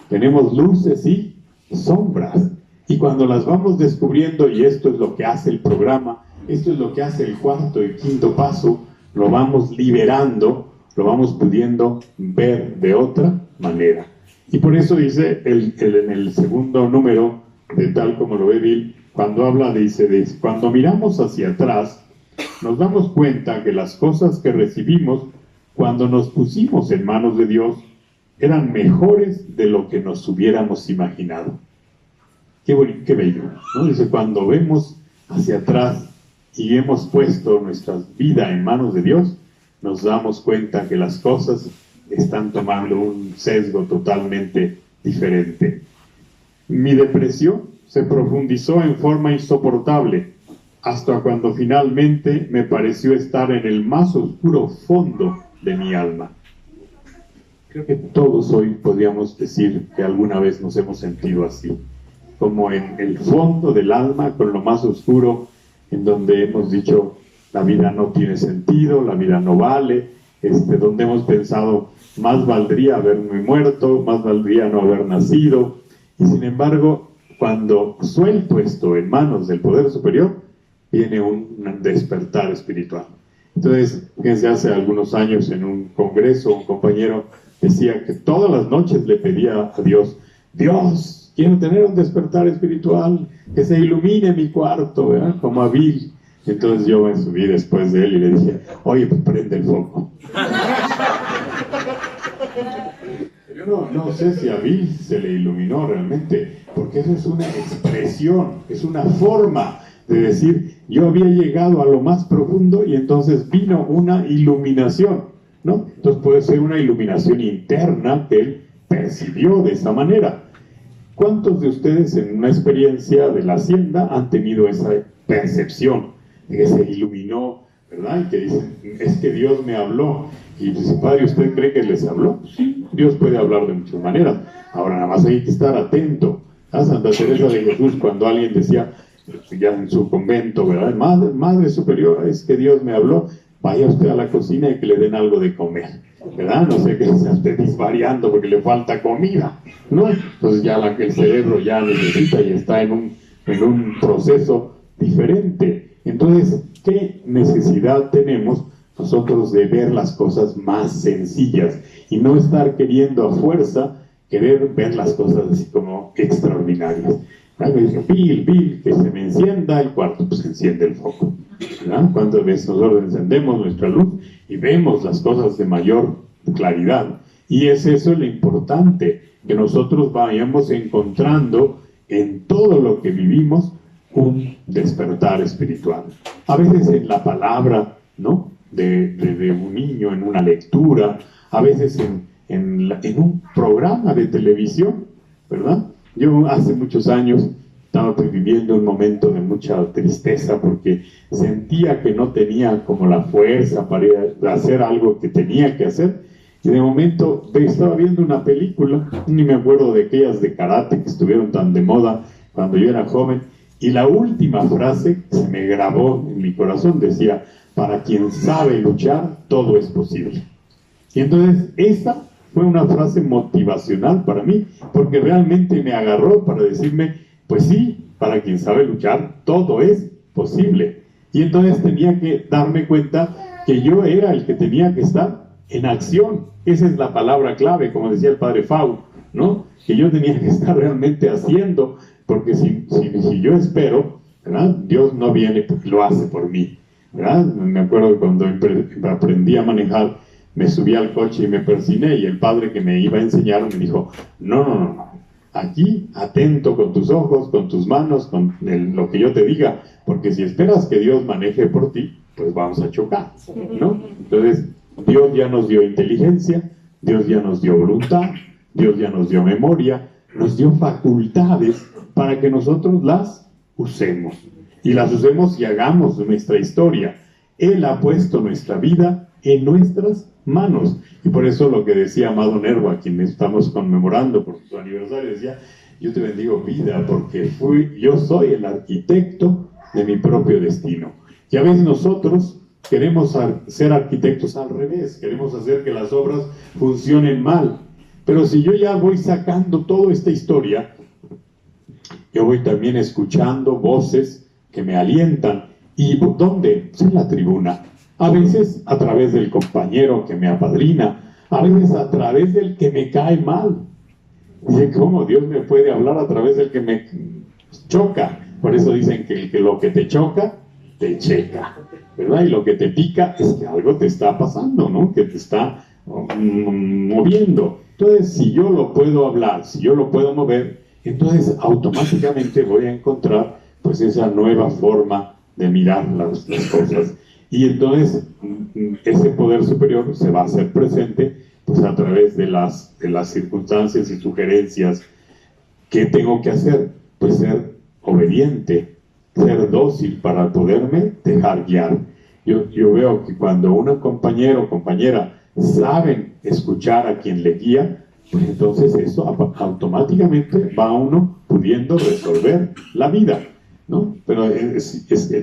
tenemos luces y sombras. Y cuando las vamos descubriendo, y esto es lo que hace el programa, esto es lo que hace el cuarto y quinto paso, lo vamos liberando, lo vamos pudiendo ver de otra manera. Y por eso dice en el segundo número, de tal como lo ve Bill, cuando habla, dice, cuando miramos hacia atrás, nos damos cuenta que las cosas que recibimos cuando nos pusimos en manos de Dios eran mejores de lo que nos hubiéramos imaginado. Qué bonito, qué bello, ¿no? Dice, cuando vemos hacia atrás y hemos puesto nuestra vida en manos de Dios, nos damos cuenta que las cosas están tomando un sesgo totalmente diferente. Mi depresión se profundizó en forma insoportable, hasta cuando finalmente me pareció estar en el más oscuro fondo de mi alma. Creo que todos hoy podríamos decir que alguna vez nos hemos sentido así, como en el fondo del alma, con lo más oscuro, en donde hemos dicho, la vida no tiene sentido, la vida no vale, donde hemos pensado, más valdría haberme muerto, más valdría no haber nacido, y sin embargo, cuando suelto esto en manos del poder superior, viene un despertar espiritual. Entonces, fíjense, hace algunos años en un congreso, un compañero decía que todas las noches le pedía a Dios, Dios, quiero tener un despertar espiritual, que se ilumine mi cuarto, ¿verdad? Como a Bill. Entonces yo me subí después de él y le dije, oye, pues prende el foco. Yo no sé si a Bill se le iluminó realmente, porque eso es una expresión, es una forma de decir, yo había llegado a lo más profundo y entonces vino una iluminación, ¿no? Entonces puede ser una iluminación interna que él percibió de esa manera. ¿Cuántos de ustedes en una experiencia de la hacienda han tenido esa percepción de que se iluminó, ¿verdad? Y que dicen, es que Dios me habló. Y dice, padre, ¿usted cree que les habló? Sí, Dios puede hablar de muchas maneras. Ahora nada más hay que estar atento. A Santa Teresa de Jesús, cuando alguien decía, ya en su convento, ¿verdad? Madre superior, es que Dios me habló, vaya usted a la cocina y que le den algo de comer, ¿verdad? No sé, que se esté disvariando porque le falta comida, ¿no? Entonces ya el cerebro ya necesita y está en un proceso diferente. Entonces, ¿qué necesidad tenemos nosotros de ver las cosas más sencillas y no estar queriendo a fuerza querer ver las cosas así como extraordinarias? Me dice, Bill, que se me encienda el cuarto, pues se enciende el foco, ¿verdad? ¿Cuántas veces nosotros encendemos nuestra luz y vemos las cosas de mayor claridad? Y es eso lo importante, que nosotros vayamos encontrando en todo lo que vivimos un despertar espiritual. A veces en la palabra, ¿no? De un niño, en una lectura, a veces en un programa de televisión, ¿verdad? Yo hace muchos años estaba viviendo un momento de mucha tristeza porque sentía que no tenía como la fuerza para hacer algo que tenía que hacer, y de momento estaba viendo una película, ni me acuerdo de aquellas de karate que estuvieron tan de moda cuando yo era joven, y la última frase se me grabó en mi corazón, decía, para quien sabe luchar, todo es posible. Y entonces esa fue una frase motivacional para mí, porque realmente me agarró para decirme, pues sí, para quien sabe luchar, todo es posible. Y entonces tenía que darme cuenta que yo era el que tenía que estar en acción. Esa es la palabra clave, como decía el padre Fau, ¿no? Que yo tenía que estar realmente haciendo, porque si yo espero, ¿verdad? Dios no viene porque lo hace por mí, ¿verdad? Me acuerdo que cuando aprendí a manejar, me subí al coche y me persigné, y el padre que me iba a enseñar me dijo, no, aquí atento con tus ojos, con tus manos, con lo que yo te diga, porque si esperas que Dios maneje por ti, pues vamos a chocar, ¿no? Entonces, Dios ya nos dio inteligencia, Dios ya nos dio voluntad, Dios ya nos dio memoria, nos dio facultades para que nosotros las usemos, y las usemos y hagamos nuestra historia. Él ha puesto nuestra vida en nuestras manos, y por eso lo que decía Amado Nervo, a quien estamos conmemorando por su aniversario, decía, yo te bendigo vida, porque yo soy el arquitecto de mi propio destino. Y a veces nosotros queremos ser arquitectos al revés, queremos hacer que las obras funcionen mal. Pero si yo ya voy sacando toda esta historia, yo voy también escuchando voces que me alientan. ¿Y dónde? En la tribuna. A veces a través del compañero que me apadrina, a veces a través del que me cae mal. Dice, ¿cómo Dios me puede hablar a través del que me choca? Por eso dicen que lo que te choca, te checa, ¿verdad? Y lo que te pica es que algo te está pasando, ¿no? Que te está moviendo. Entonces, si yo lo puedo hablar, si yo lo puedo mover, entonces automáticamente voy a encontrar pues esa nueva forma de mirar las cosas. Y entonces ese poder superior se va a hacer presente pues a través de las circunstancias y sugerencias. ¿Qué tengo que hacer? Pues ser obediente, ser dócil para poderme dejar guiar. Yo veo que cuando un compañero o compañera saben escuchar a quien le guía, pues entonces eso automáticamente va uno pudiendo resolver la vida, ¿no? Pero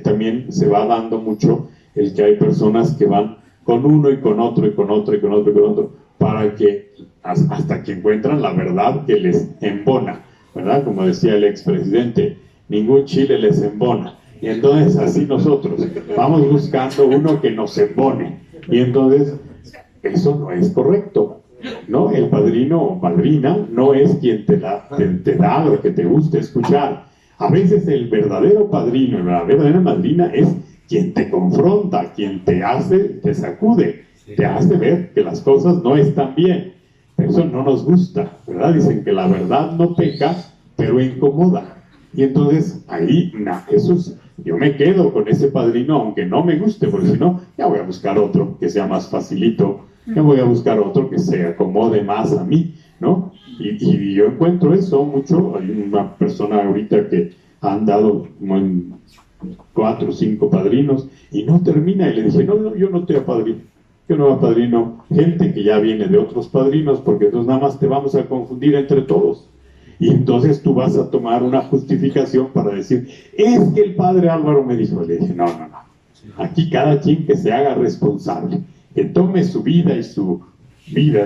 también se va dando mucho el que hay personas que van con uno y con otro y con otro y con otro y con otro, para que hasta que encuentran la verdad que les embona, ¿verdad? Como decía el expresidente, ningún chile les embona. Y entonces así nosotros vamos buscando uno que nos embone. Y entonces eso no es correcto, ¿no? El padrino o madrina no es quien te da lo que te guste escuchar. A veces el verdadero padrino y la verdadera madrina es quien te confronta, quien te sacude, te hace ver que las cosas no están bien. Eso no nos gusta, ¿verdad? Dicen que la verdad no peca, pero incomoda. Y entonces ahí, yo me quedo con ese padrino, aunque no me guste, porque si no, ya voy a buscar otro que sea más facilito, ya voy a buscar otro que se acomode más a mí, ¿no? Y yo encuentro eso mucho. Hay una persona ahorita que ha andado como en 4 o 5 padrinos y no termina, y le dije, no, yo no te apadrino, yo no apadrino gente que ya viene de otros padrinos, porque entonces nada más te vamos a confundir entre todos. Y entonces tú vas a tomar una justificación para decir, es que el padre Álvaro me dijo. Le dije, no. Aquí cada quien que se haga responsable, que tome su vida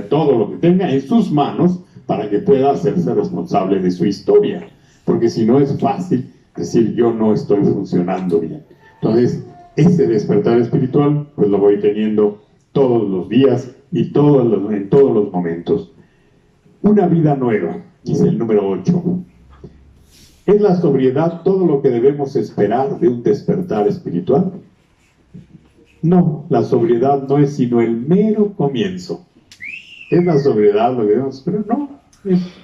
todo lo que tenga en sus manos para que pueda hacerse responsable de su historia. Porque si no es fácil decir, yo no estoy funcionando bien. Entonces, ese despertar espiritual, pues lo voy teniendo todos los días y en todos los momentos. Una vida nueva. Dice el número 8. ¿Es la sobriedad todo lo que debemos esperar de un despertar espiritual? No, la sobriedad no es sino el mero comienzo. ¿Es la sobriedad lo que debemos esperar? No,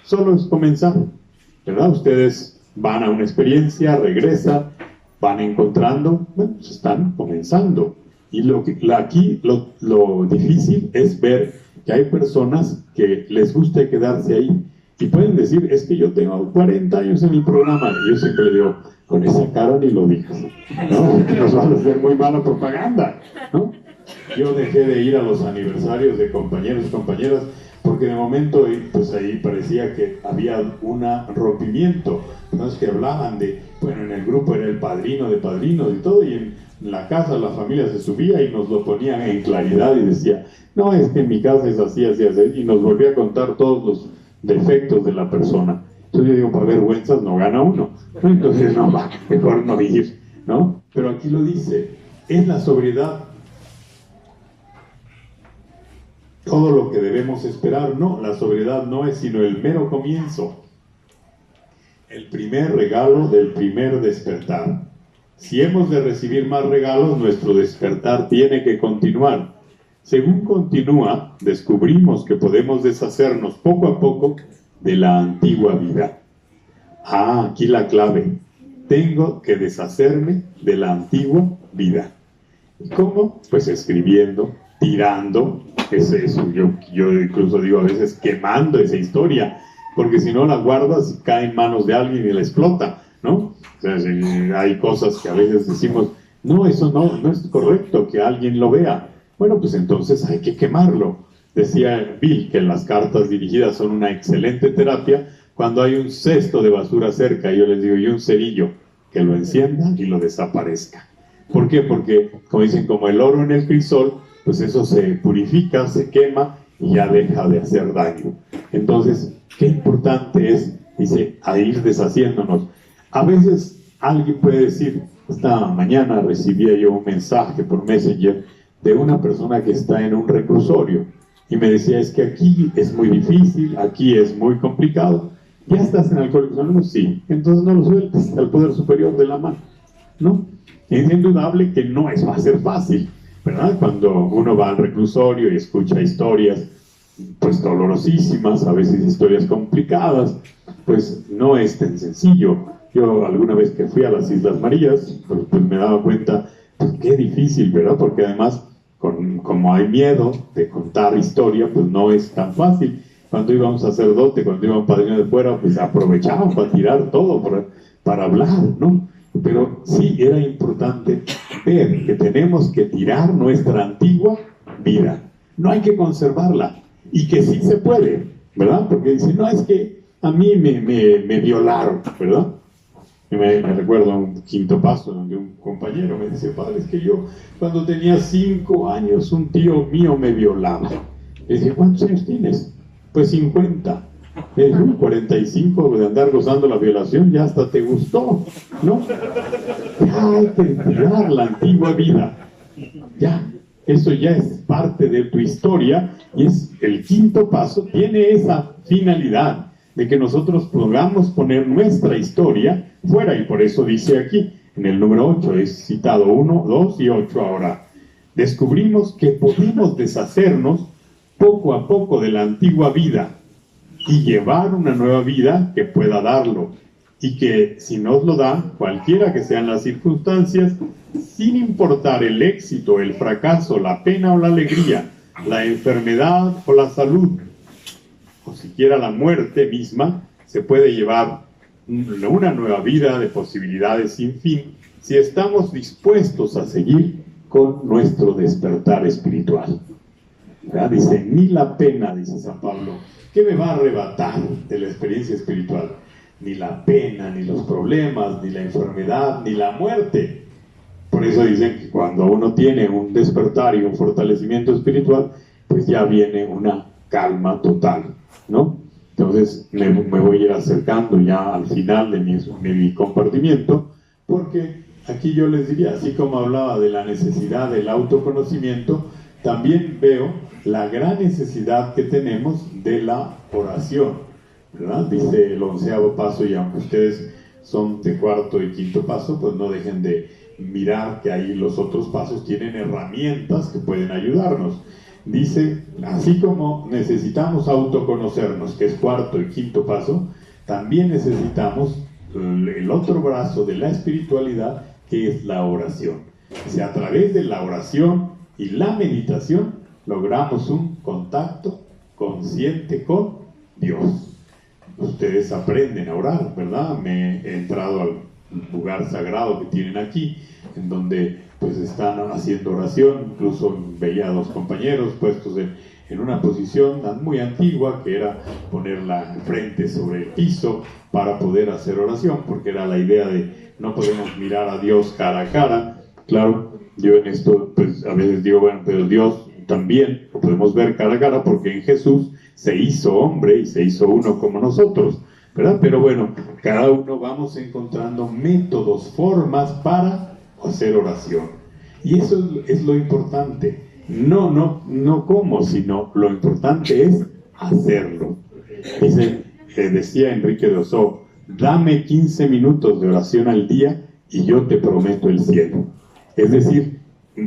solo es comenzar, ¿verdad? Ustedes van a una experiencia, regresan, van encontrando, bueno, pues están comenzando. Y aquí lo difícil es ver que hay personas que les gusta quedarse ahí. Y pueden decir, es que yo tengo 40 años en el programa. Y yo siempre le digo, con esa cara ni lo digas, ¿no? Nos van a hacer muy mala propaganda, ¿no? Yo dejé de ir a los aniversarios de compañeros y compañeras, porque de momento, pues ahí parecía que había un rompimiento. Entonces que hablaban de, bueno, en el grupo era el padrino de padrinos y todo, y en la casa la familia se subía y nos lo ponían en claridad y decía, no, es que en mi casa es así, así, así, y nos volvía a contar todos los defectos de la persona. Entonces yo digo, para vergüenzas no gana uno, ¿no? Entonces no, mejor no ir, ¿no? Pero aquí lo dice, es la sobriedad todo lo que debemos esperar. No, la sobriedad no es sino el mero comienzo, el primer regalo del primer despertar. Si hemos de recibir más regalos, nuestro despertar tiene que continuar. Según continúa, descubrimos que podemos deshacernos poco a poco de la antigua vida. Aquí la clave. Tengo que deshacerme de la antigua vida. ¿Y cómo? Pues escribiendo, tirando, es eso. Yo incluso digo a veces quemando esa historia, porque si no la guardas y cae en manos de alguien y la explota, ¿no? O sea, hay cosas que a veces decimos, no, eso no es correcto que alguien lo vea. Bueno, pues entonces hay que quemarlo. Decía Bill que las cartas dirigidas son una excelente terapia cuando hay un cesto de basura cerca. Yo les digo, y un cerillo, que lo encienda y lo desaparezca. ¿Por qué? Porque, como dicen, como el oro en el crisol, pues eso se purifica, se quema y ya deja de hacer daño. Entonces, qué importante es, dice, a ir deshaciéndonos. A veces alguien puede decir, esta mañana recibía yo un mensaje por Messenger de una persona que está en un reclusorio y me decía, es que aquí es muy difícil, aquí es muy complicado. ¿Ya estás en Alcohólicos Anónimos? Sí. Entonces no lo sueltes al poder superior de la mano, ¿no? Es indudable que no va a ser fácil, ¿verdad? Cuando uno va al reclusorio y escucha historias, pues dolorosísimas, a veces historias complicadas, pues no es tan sencillo. Yo alguna vez que fui a las Islas Marías, pues me daba cuenta, pues qué difícil, ¿verdad? Porque además, como hay miedo de contar historia, pues no es tan fácil. Cuando iba un sacerdote, cuando iba un padrino de fuera, pues aprovechaban para tirar todo, para hablar, ¿no? Pero sí era importante ver que tenemos que tirar nuestra antigua vida. No hay que conservarla. Y que sí se puede, ¿verdad? Porque dice, no, es que a mí me violaron, ¿verdad? Y me recuerdo a un quinto paso donde un compañero me dice, padre, es que yo cuando tenía 5 años un tío mío me violaba. Le dije, ¿cuántos años tienes? Pues 50. Le dije, 45 de andar gozando la violación, ya hasta te gustó, ¿no? Ya hay que tirar la antigua vida. Ya, eso ya es parte de tu historia y es el quinto paso, tiene esa finalidad de que nosotros podamos poner nuestra historia fuera, y por eso dice aquí, en el número 8, es citado 1, 2 y 8 ahora. Descubrimos que podemos deshacernos poco a poco de la antigua vida y llevar una nueva vida que pueda darlo, y que si nos lo da, cualquiera que sean las circunstancias, sin importar el éxito, el fracaso, la pena o la alegría, la enfermedad o la salud, o siquiera la muerte misma, se puede llevar una nueva vida de posibilidades sin fin si estamos dispuestos a seguir con nuestro despertar espiritual. ¿Verdad? Dice, ni la pena, dice San Pablo, ¿qué me va a arrebatar de la experiencia espiritual? Ni la pena, ni los problemas, ni la enfermedad, ni la muerte. Por eso dicen que cuando uno tiene un despertar y un fortalecimiento espiritual, pues ya viene una calma total, ¿no? Entonces me voy a ir acercando ya al final de mi compartimiento, porque aquí yo les diría, así como hablaba de la necesidad del autoconocimiento, también veo la gran necesidad que tenemos de la oración, ¿verdad? Dice el 11º paso, y aunque ustedes son de 4º y 5º paso, pues no dejen de mirar que ahí los otros pasos tienen herramientas que pueden ayudarnos. Dice, así como necesitamos autoconocernos, que es 4º y 5º paso, también necesitamos el otro brazo de la espiritualidad, que es la oración. O sea, a través de la oración y la meditación logramos un contacto consciente con Dios. Ustedes aprenden a orar, ¿verdad? Me he entrado al lugar sagrado que tienen aquí, en donde pues están haciendo oración. Incluso veía a 2 compañeros puestos en una posición muy antigua, que era poner la frente sobre el piso para poder hacer oración, porque era la idea de no podemos mirar a Dios cara a cara. Claro, yo en esto pues a veces digo, bueno, pero Dios también lo podemos ver cara a cara, porque en Jesús se hizo hombre y se hizo uno como nosotros, ¿verdad? Pero bueno, cada uno vamos encontrando métodos, formas para hacer oración. Y eso es lo importante. No cómo, sino lo importante es hacerlo. Decía Enrique de Ossó, dame 15 minutos de oración al día y yo te prometo el cielo. Es decir,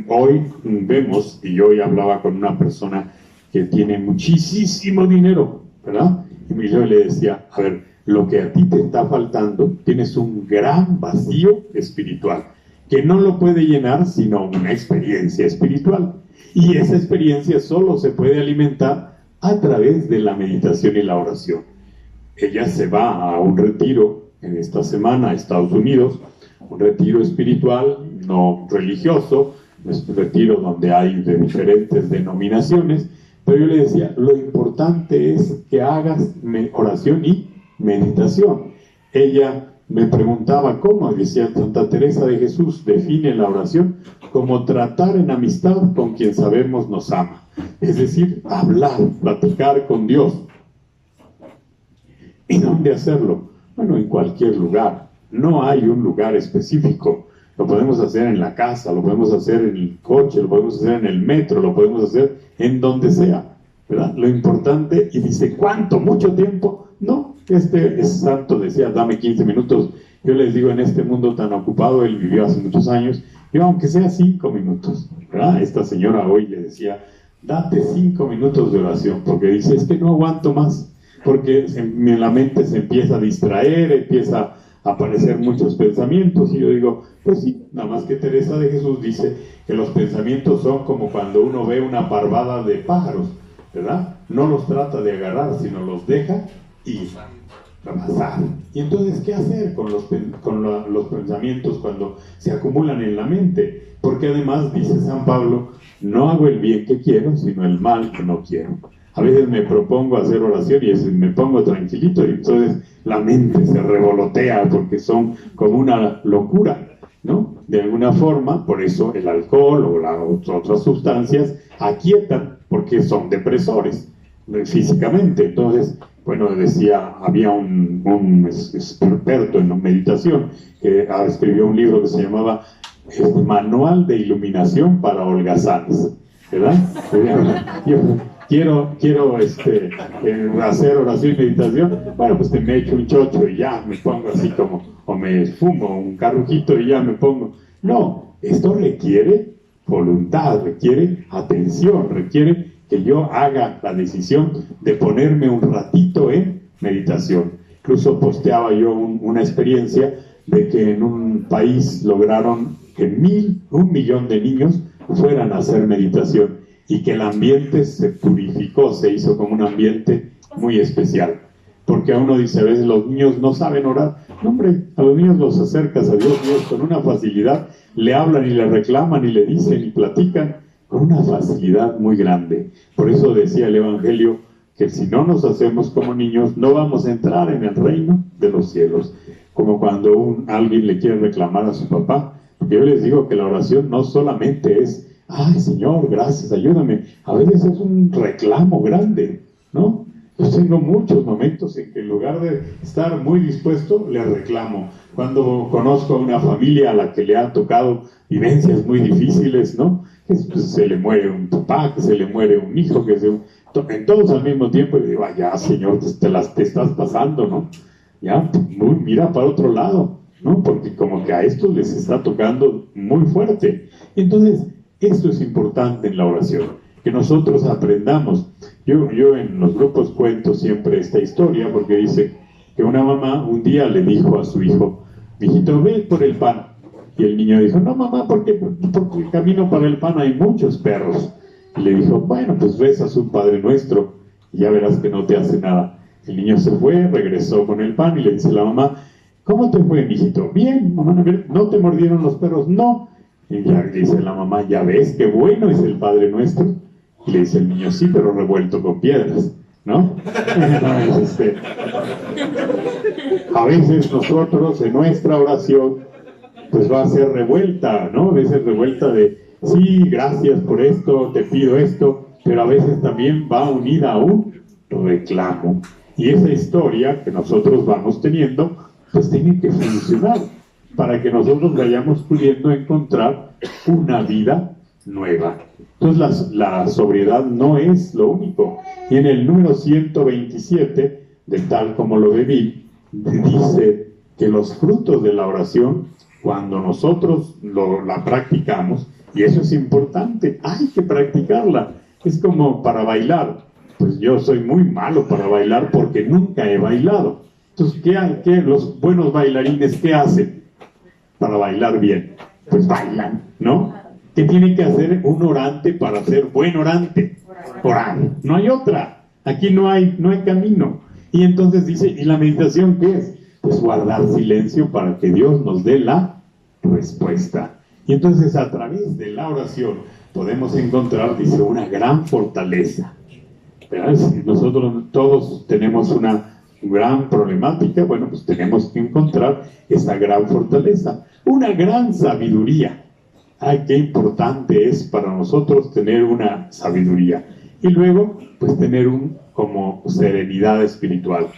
hoy vemos, y yo hoy hablaba con una persona que tiene muchísimo dinero, ¿verdad? Y yo le decía, a ver, lo que a ti te está faltando, tienes un gran vacío espiritual, que no lo puede llenar sino una experiencia espiritual. Y esa experiencia solo se puede alimentar a través de la meditación y la oración. Ella se va a un retiro en esta semana a Estados Unidos, un retiro espiritual, no religioso, es un retiro donde hay de diferentes denominaciones, pero yo le decía, lo importante es que hagas oración y meditación. Ella me preguntaba cómo, y decía, Santa Teresa de Jesús define la oración como tratar en amistad con quien sabemos nos ama. Es decir, hablar, platicar con Dios. ¿Y dónde hacerlo? Bueno, en cualquier lugar. No hay un lugar específico. Lo podemos hacer en la casa, lo podemos hacer en el coche, lo podemos hacer en el metro, lo podemos hacer en donde sea, ¿verdad? Lo importante, y dice, ¿cuánto? ¿Mucho tiempo? No, este santo decía, dame 15 minutos. Yo les digo, en este mundo tan ocupado, él vivió hace muchos años, yo aunque sea 5 minutos, ¿verdad? Esta señora hoy le decía, date 5 minutos de oración, porque dice, es que no aguanto más, porque en la mente se empieza a distraer, empieza a aparecer muchos pensamientos, y yo digo, pues sí, nada más que Teresa de Jesús dice que los pensamientos son como cuando uno ve una parvada de pájaros, ¿verdad? No los trata de agarrar, sino los deja y pasar. Y entonces, ¿qué hacer con los pensamientos cuando se acumulan en la mente? Porque además, dice San Pablo, no hago el bien que quiero, sino el mal que no quiero. A veces me propongo hacer oración y me pongo tranquilito y entonces la mente se revolotea porque son como una locura, ¿no? De alguna forma, por eso el alcohol o las otras sustancias aquietan, porque son depresores físicamente. Entonces, bueno, decía, había un experto en meditación que escribió un libro que se llamaba Manual de Iluminación para Holgazanes, ¿verdad? Yo quiero hacer oración y meditación. Bueno, pues me echo un chocho y ya me pongo así como, o me fumo un carrujito y ya me pongo. No, esto requiere voluntad, requiere atención, requiere que yo haga la decisión de ponerme un ratito en meditación. Incluso posteaba yo una experiencia de que en un país lograron que 1 millón de niños fueran a hacer meditación y que el ambiente se purificó, se hizo como un ambiente muy especial. Porque a uno dice, a veces los niños no saben orar. No, hombre, a los niños los acercas a Dios con una facilidad, le hablan y le reclaman y le dicen y platican con una facilidad muy grande. Por eso decía el Evangelio que si no nos hacemos como niños, no vamos a entrar en el reino de los cielos. Como cuando alguien le quiere reclamar a su papá. Porque yo les digo que la oración no solamente es, ay Señor, gracias, ayúdame. A veces es un reclamo grande, ¿no? Yo tengo muchos momentos en que en lugar de estar muy dispuesto, le reclamo. Cuando conozco a una familia a la que le han tocado vivencias muy difíciles, ¿no? Que se le muere un papá, que se le muere un hijo, en todos al mismo tiempo, y digo, ya Señor, te estás pasando, ¿no? Ya, mira para otro lado, ¿no? Porque como que a estos les está tocando muy fuerte. Entonces, esto es importante en la oración, que nosotros aprendamos. Yo en los grupos cuento siempre esta historia, porque dice que una mamá un día le dijo a su hijo, mijito, ve por el pan. Y el niño dijo, no mamá, porque el camino para el pan hay muchos perros. Y le dijo, bueno, pues rezas un Padre Nuestro y ya verás que no te hace nada. El niño se fue, regresó con el pan y le dice a la mamá, ¿cómo te fue, mijito? Bien, mamá, ¿no te mordieron los perros? No. Y ya dice la mamá, ya ves, qué bueno es el Padre Nuestro. Y le dice el niño, sí, pero revuelto con piedras, ¿no? Entonces, a veces nosotros en nuestra oración pues va a ser revuelta, ¿no? A veces revuelta de, sí, gracias por esto, te pido esto, pero a veces también va unida a un reclamo. Y esa historia que nosotros vamos teniendo, pues tiene que funcionar para que nosotros vayamos pudiendo encontrar una vida nueva. Entonces la sobriedad no es lo único. Y en el número 127, de Tal como lo bebí, dice que los frutos de la oración, cuando nosotros la practicamos, y eso es importante, hay que practicarla. Es como para bailar. Pues yo soy muy malo para bailar porque nunca he bailado. Entonces, ¿qué los buenos bailarines qué hacen para bailar bien? Pues bailan, ¿no? ¿Qué tiene que hacer un orante para ser buen orante? Orar. No hay otra. Aquí no hay camino. Y entonces dice, ¿y la meditación qué es? Pues guardar silencio para que Dios nos dé la respuesta. Y entonces a través de la oración podemos encontrar, dice, una gran fortaleza. ¿Verdad? Nosotros todos tenemos una gran problemática, bueno, pues tenemos que encontrar esa gran fortaleza, una gran sabiduría. Ay, qué importante es para nosotros tener una sabiduría. Y luego, pues tener como serenidad espiritual.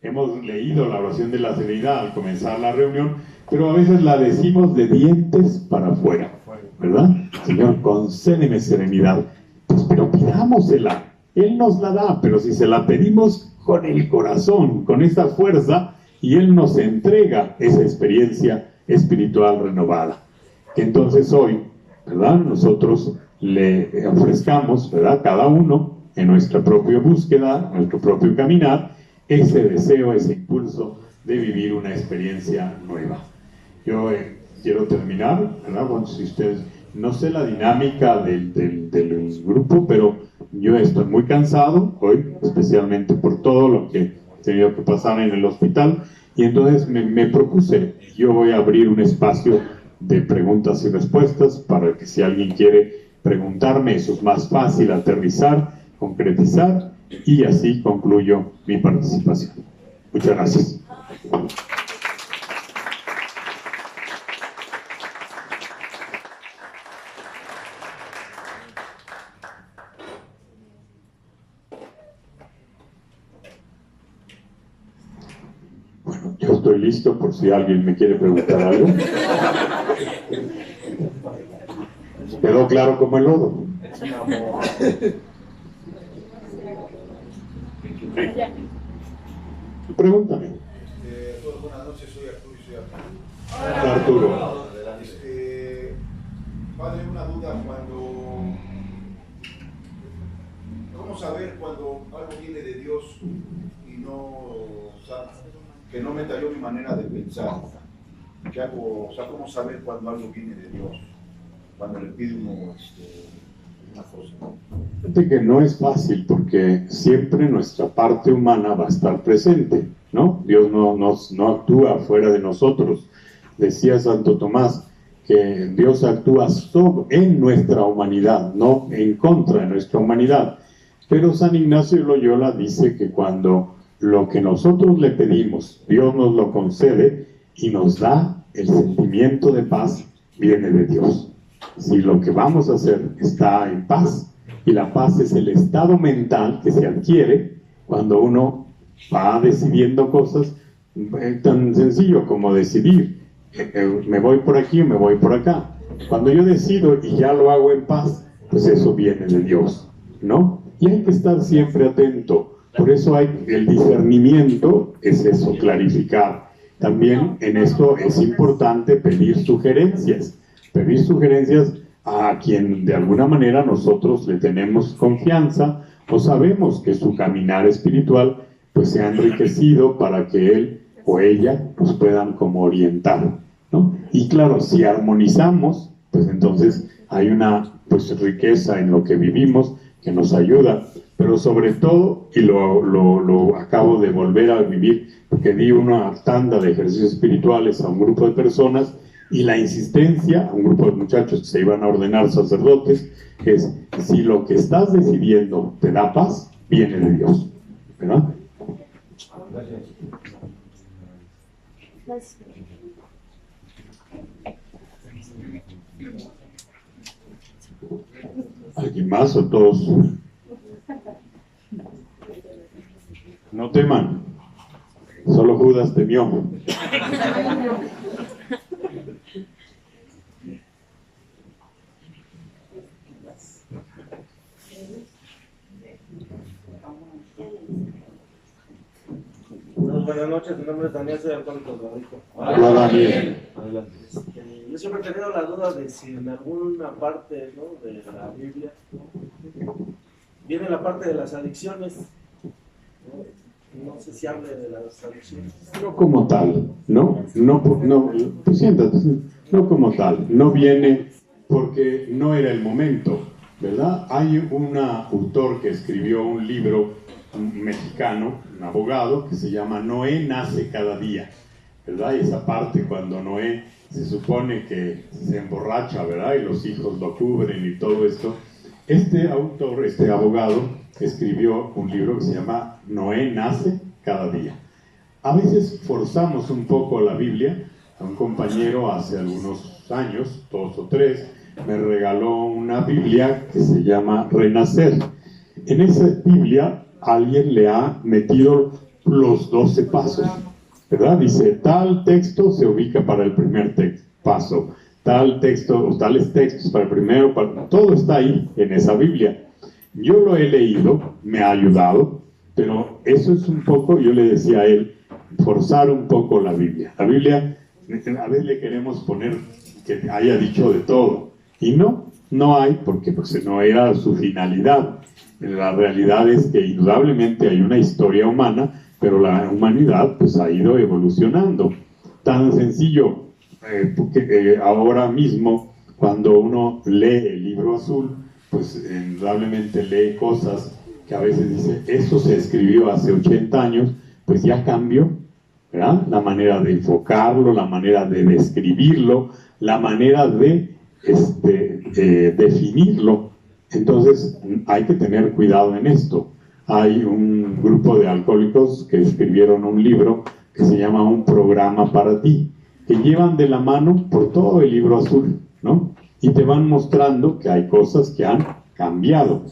Hemos leído la oración de la serenidad al comenzar la reunión, pero a veces la decimos de dientes para afuera, ¿verdad? Señor, concédeme serenidad. Pues, pero pidámosela. Él nos la da, pero si se la pedimos con el corazón, con esa fuerza, y Él nos entrega esa experiencia espiritual renovada. Que entonces hoy, ¿verdad? Nosotros le ofrezcamos, ¿verdad? Cada uno en nuestra propia búsqueda, nuestro propio caminar, ese deseo, ese impulso de vivir una experiencia nueva. Yo quiero terminar, ¿verdad? Bueno, si ustedes, no sé la dinámica del grupo, pero yo estoy muy cansado hoy, especialmente por todo lo que he tenido que pasar en el hospital, y entonces me propuse, yo voy a abrir un espacio de preguntas y respuestas para que si alguien quiere preguntarme, eso es más fácil aterrizar, concretizar, y así concluyo mi participación. Muchas gracias. Bueno, yo estoy listo por si alguien me quiere preguntar algo. ¿Quedó claro como el lodo? Pregúntame. Buenas noches, soy Arturo y soy Arturo. Padre, una duda ¿cómo saber cuando algo viene de Dios y no, o sea, que no me talló mi manera de pensar? ¿Qué hago? O sea, ¿cómo saber cuando algo viene de Dios? Cuando le pide uno una cosa. Fíjate que no es fácil porque siempre nuestra parte humana va a estar presente, ¿no? Dios no actúa fuera de nosotros. Decía Santo Tomás que Dios actúa en nuestra humanidad, no en contra de nuestra humanidad. Pero San Ignacio de Loyola dice que cuando lo que nosotros le pedimos, Dios nos lo concede y nos da el sentimiento de paz, viene de Dios. Si lo que vamos a hacer está en paz, y la paz es el estado mental que se adquiere cuando uno va decidiendo cosas, tan sencillo como decidir, me voy por aquí o me voy por acá. Cuando yo decido y ya lo hago en paz, pues eso viene de Dios, ¿no? Y hay que estar siempre atento. Por eso el discernimiento es eso, clarificar. También en esto es importante pedir sugerencias a quien de alguna manera nosotros le tenemos confianza o sabemos que su caminar espiritual pues se ha enriquecido para que él o ella nos puedan como orientar, ¿no? Y claro, si armonizamos, pues entonces hay una pues riqueza en lo que vivimos que nos ayuda, pero sobre todo, y lo acabo de volver a vivir, porque di una tanda de ejercicios espirituales a un grupo de personas, y la insistencia a un grupo de muchachos que se iban a ordenar sacerdotes, es, si lo que estás decidiendo te da paz, viene de Dios, ¿verdad? ¿Alguien más o todos? No teman, solo Judas temió. Buenas noches, mi nombre es Daniel, soy alcohólico drogadicto. Hola, Daniel. Yo siempre he tenido la duda de si en alguna parte, ¿no?, de la Biblia viene la parte de las adicciones. No sé si hable de las adicciones. No como tal, no, pues siéntate, no como tal, no viene porque no era el momento, ¿verdad? Hay un autor que escribió un libro, un mexicano, un abogado, que se llama Noé nace cada día, ¿verdad? Y esa parte cuando Noé se supone que se emborracha, ¿verdad? Y los hijos lo cubren y todo esto. Este autor, este abogado, escribió un libro que se llama Noé nace cada día. A veces forzamos un poco la Biblia. A un compañero hace algunos años, 2 o 3, me regaló una Biblia que se llama Renacer. En esa Biblia alguien le ha metido los 12 pasos, ¿verdad? Dice, tal texto se ubica para el primer paso, tal texto o tales textos para el primero, todo está ahí en esa Biblia. Yo lo he leído, me ha ayudado, pero eso es un poco, yo le decía a él, forzar un poco la Biblia. La Biblia, a veces le queremos poner que haya dicho de todo, y no hay, porque pues no era su finalidad. La realidad es que indudablemente hay una historia humana, pero la humanidad pues ha ido evolucionando. Tan sencillo, porque ahora mismo cuando uno lee el libro azul, pues indudablemente lee cosas que a veces dice, eso se escribió hace 80 años, pues ya cambió, ¿verdad? La manera de enfocarlo, la manera de describirlo, la manera de definirlo. Entonces hay que tener cuidado en esto. Hay un grupo de alcohólicos que escribieron un libro que se llama Un programa para ti, que llevan de la mano por todo el libro azul, ¿no? Y te van mostrando que hay cosas que han cambiado.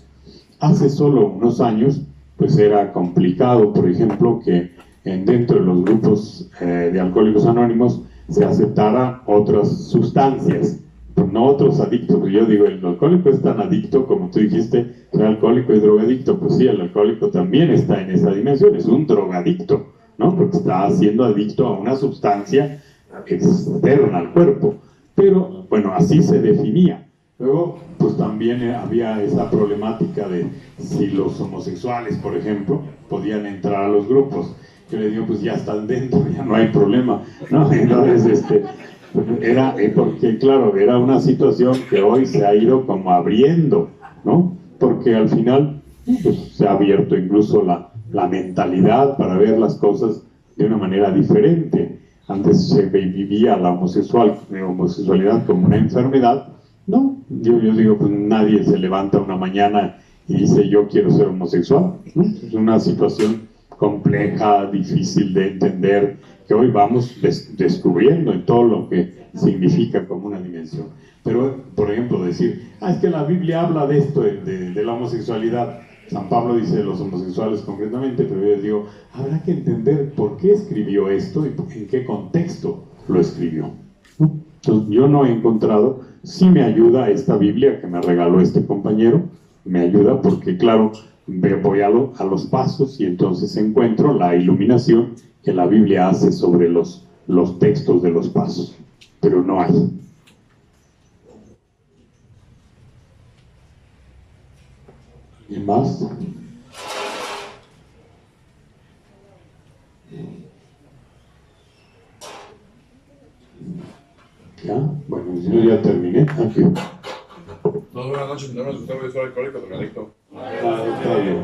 Hace solo unos años, pues era complicado, por ejemplo, que dentro de los grupos de Alcohólicos Anónimos se aceptara otras sustancias, pues no otros adictos. Yo digo, el alcohólico es tan adicto como tú dijiste, el alcohólico es drogadicto. Pues sí, el alcohólico también está en esa dimensión, es un drogadicto, ¿no? Porque está siendo adicto a una sustancia externa al cuerpo. Pero, bueno, así se definía. Luego, pues también había esa problemática de si los homosexuales, por ejemplo, podían entrar a los grupos. Yo le digo, pues ya están dentro, ya no hay problema, ¿no? Entonces, era porque, claro, era una situación que hoy se ha ido como abriendo, ¿no? Porque al final, pues, se ha abierto incluso la mentalidad para ver las cosas de una manera diferente. Antes se vivía la homosexualidad como una enfermedad. No, yo digo, pues nadie se levanta una mañana y dice, yo quiero ser homosexual, ¿no? Es una situación compleja, difícil de entender, que hoy vamos descubriendo en todo lo que significa como una dimensión. Pero, por ejemplo, decir, es que la Biblia habla de esto, de la homosexualidad. San Pablo dice de los homosexuales concretamente, pero yo digo, habrá que entender por qué escribió esto y en qué contexto lo escribió, ¿no? Entonces, yo no he encontrado, sí me ayuda esta Biblia que me regaló este compañero, me ayuda porque, claro, voy a los pasos y entonces encuentro la iluminación que la Biblia hace sobre los textos de los pasos, pero no hay. ¿Y más? ¿Ya? Bueno, yo ya terminé. Aquí. Buenas noches, mi nombre es Gustavo, yo soy alcohólico drogadicto. Está bien.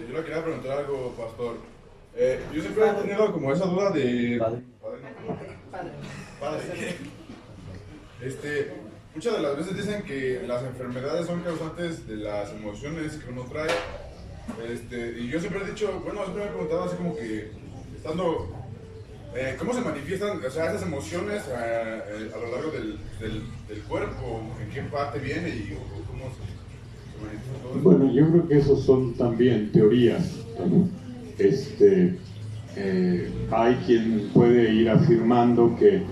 Yo le quería preguntar algo, pastor. Yo siempre he tenido como esa duda de... Padre. Muchas de las veces dicen que las enfermedades son causantes de las emociones que uno trae. Y yo siempre he dicho, bueno, siempre me he preguntado así como que, estando... ¿cómo se manifiestan, o sea, esas emociones a lo largo del cuerpo? ¿En qué parte viene y cómo se manifiesta todo eso? Bueno, yo creo que esos son también teorías. Hay quien puede ir afirmando que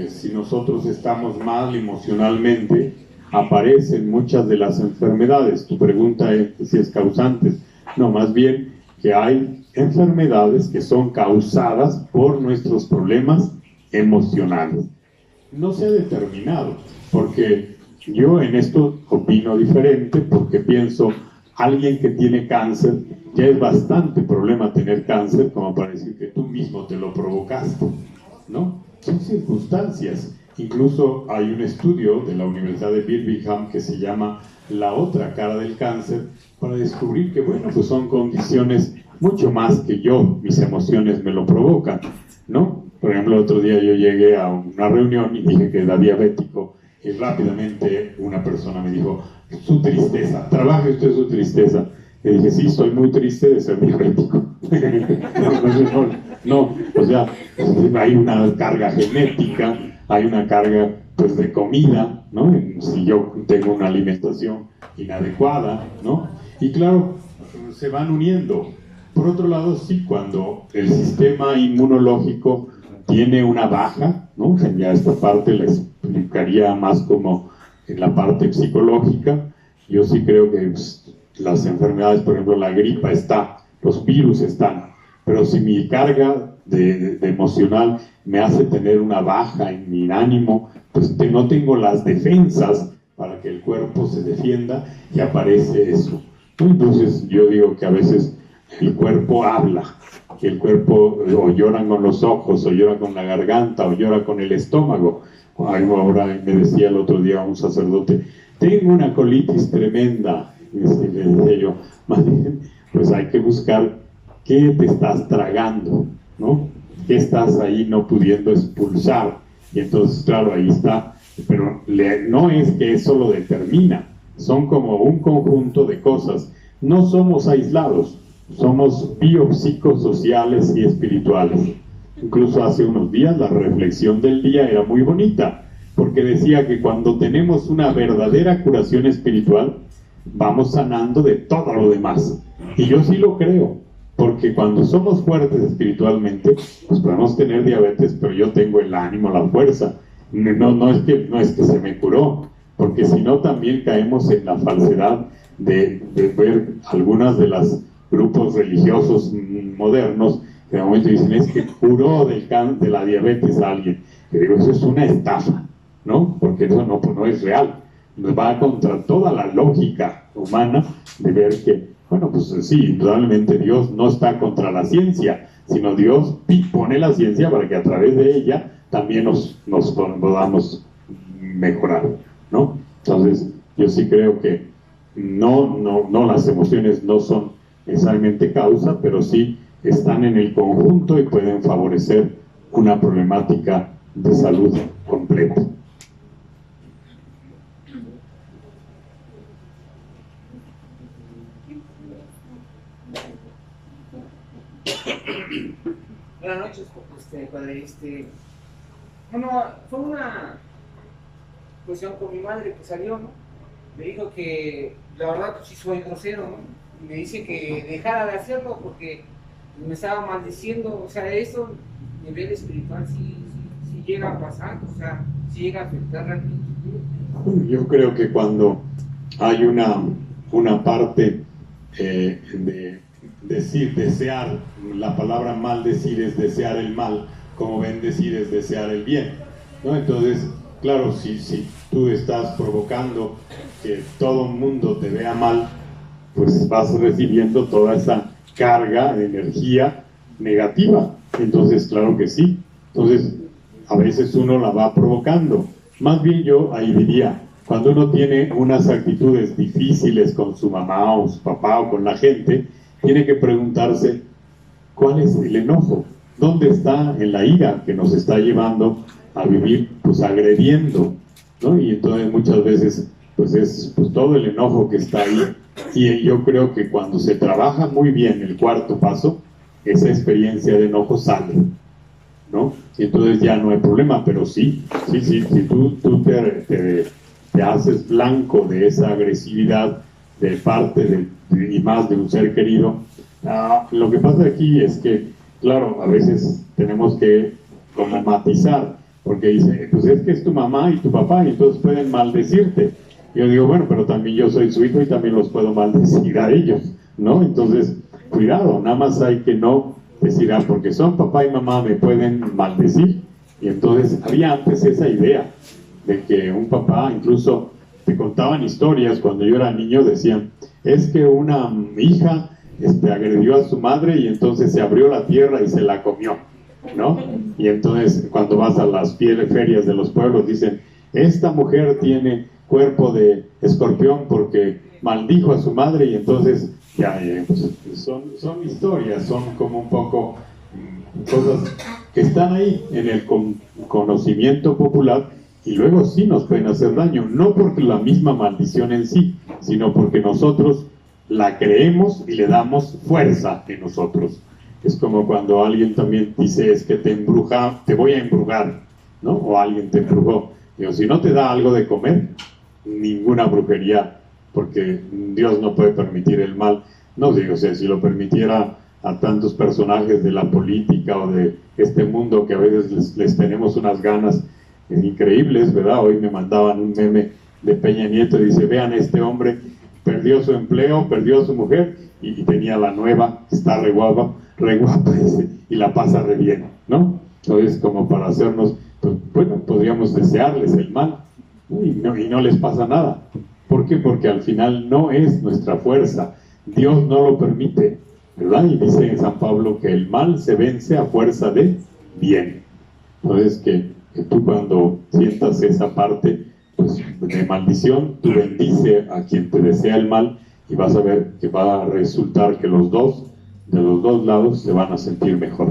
si nosotros estamos mal emocionalmente, aparecen muchas de las enfermedades. Tu pregunta es si es causantes. No, más bien que hay enfermedades que son causadas por nuestros problemas emocionales. No se ha determinado, porque yo en esto opino diferente, porque pienso, alguien que tiene cáncer, ya es bastante problema tener cáncer como para decir que tú mismo te lo provocaste, ¿no? Son circunstancias. Incluso hay un estudio de la Universidad de Birmingham que se llama La otra cara del cáncer, para descubrir que, bueno, pues son condiciones mucho más que yo, mis emociones me lo provocan, ¿no? Por ejemplo, el otro día yo llegué a una reunión y dije que era diabético, y rápidamente una persona me dijo, su tristeza, trabaje usted su tristeza. Y dije, sí, soy muy triste de ser diabético. No, o sea, hay una carga genética, hay una carga pues de comida, ¿no? Si yo tengo una alimentación inadecuada, ¿no? Y claro, se van uniendo. Por otro lado, sí, cuando el sistema inmunológico tiene una baja, ¿no? Ya esta parte la explicaría más como en la parte psicológica. Yo sí creo que pues, las enfermedades, por ejemplo, la gripa está, los virus están, pero si mi carga de emocional me hace tener una baja en mi ánimo, pues no tengo las defensas para que el cuerpo se defienda y aparece eso. Entonces yo digo que a veces el cuerpo habla, que el cuerpo o llora con los ojos, o llora con la garganta, o llora con el estómago. Ahora me decía el otro día un sacerdote, tengo una colitis tremenda. Y le decía yo, más bien, pues hay que buscar qué te estás tragando, ¿no? ¿Qué estás ahí no pudiendo expulsar? Y entonces, claro, ahí está. Pero no es que eso lo determina, son como un conjunto de cosas. No somos aislados, somos biopsicosociales y espirituales. Incluso hace unos días la reflexión del día era muy bonita, porque decía que cuando tenemos una verdadera curación espiritual, vamos sanando de todo lo demás. Y yo sí lo creo, porque cuando somos fuertes espiritualmente, pues podemos tener diabetes, pero yo tengo el ánimo, la fuerza. No es que se me curó, porque si no también caemos en la falsedad de ver algunas de los grupos religiosos modernos que de momento dicen es que curó de la diabetes a alguien. Y digo, eso es una estafa, ¿no? Porque eso no es real. Nos va contra toda la lógica humana de ver que, bueno, pues sí, indudablemente Dios no está contra la ciencia, sino Dios pone la ciencia para que a través de ella también nos podamos mejorar, ¿no? Entonces, yo sí creo que no las emociones no son necesariamente causa, pero sí están en el conjunto y pueden favorecer una problemática de salud completa. Buenas noches, padre. Bueno, fue una cuestión con mi madre que salió, ¿no? Me dijo que la verdad pues sí soy grosero, ¿no? Y me dice que dejara de hacerlo porque me estaba maldiciendo. O sea, eso a nivel espiritual sí llega a pasar, o sea, sí llega a afectar realmente. Yo creo que cuando hay una parte de desear, la palabra maldecir es desear el mal, como bendecir es desear el bien, ¿no? Entonces, claro, si tú estás provocando que todo el mundo te vea mal, pues vas recibiendo toda esa carga de energía negativa. Entonces, claro que sí. Entonces, a veces uno la va provocando. Más bien yo ahí diría, cuando uno tiene unas actitudes difíciles con su mamá o su papá o con la gente, tiene que preguntarse, ¿cuál es el enojo? ¿Dónde está en la ira que nos está llevando a vivir, pues agrediendo, ¿no? Y entonces muchas veces, pues es pues, todo el enojo que está ahí. Y yo creo que cuando se trabaja muy bien el cuarto paso, esa experiencia de enojo sale, ¿no? Y entonces ya no hay problema, pero sí, si tú te haces blanco de esa agresividad de parte y más de un ser querido, lo que pasa aquí es que, claro, a veces tenemos que como matizar, porque dice, pues es que es tu mamá y tu papá, y entonces pueden maldecirte. Yo digo, bueno, pero también yo soy su hijo y también los puedo maldecir a ellos, ¿no? Entonces, cuidado, nada más hay que no decir, porque son papá y mamá me pueden maldecir. Y entonces había antes esa idea de que un papá, incluso te contaban historias cuando yo era niño, decían, es que una hija agredió a su madre y entonces se abrió la tierra y se la comió, ¿no? Y entonces cuando vas a las ferias de los pueblos dicen, esta mujer tiene cuerpo de escorpión porque maldijo a su madre, y entonces pues, son historias, son como un poco cosas que están ahí en el conocimiento popular, y luego sí nos pueden hacer daño, no porque la misma maldición en sí, sino porque nosotros la creemos y le damos fuerza en nosotros. Es como cuando alguien también dice, es que te embruja, te voy a embrujar, ¿no? O alguien te embrujó. Digo, si no te da algo de comer, ninguna brujería, porque Dios no puede permitir el mal. No digo, o sea, si lo permitiera a tantos personajes de la política o de este mundo que a veces les tenemos unas ganas increíbles, ¿verdad? Hoy me mandaban un meme de Peña Nieto y dice, vean, este hombre perdió su empleo, perdió a su mujer y tenía la nueva, está re guapa dice, y la pasa re bien, ¿no? Entonces, como para hacernos, pues, bueno, podríamos desearles el mal, ¿no? Y no les pasa nada. ¿Por qué? Porque al final no es nuestra fuerza, Dios no lo permite, ¿verdad? Y dice en San Pablo que el mal se vence a fuerza de bien. Entonces, que tú cuando sientas esa parte, pues, de maldición, tú bendice a quien te desea el mal y vas a ver que va a resultar que los dos, de los dos lados, se van a sentir mejor.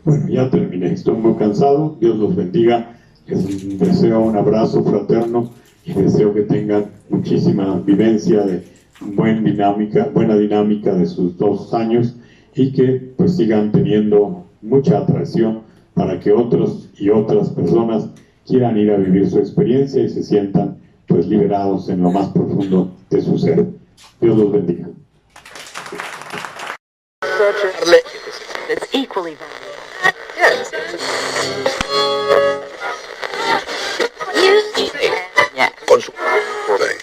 Bueno, ya terminé, estoy muy cansado, Dios los bendiga, les deseo un abrazo fraterno y deseo que tengan muchísima vivencia de buena dinámica de sus 2 años y que pues sigan teniendo mucha atracción para que otros y otras personas quieran ir a vivir su experiencia y se sientan pues liberados en lo más profundo de su ser. Dios los bendiga. It's equally valuable.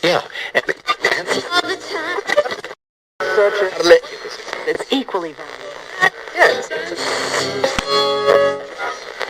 Yeah. Yeah. It's equally valuable. Yes.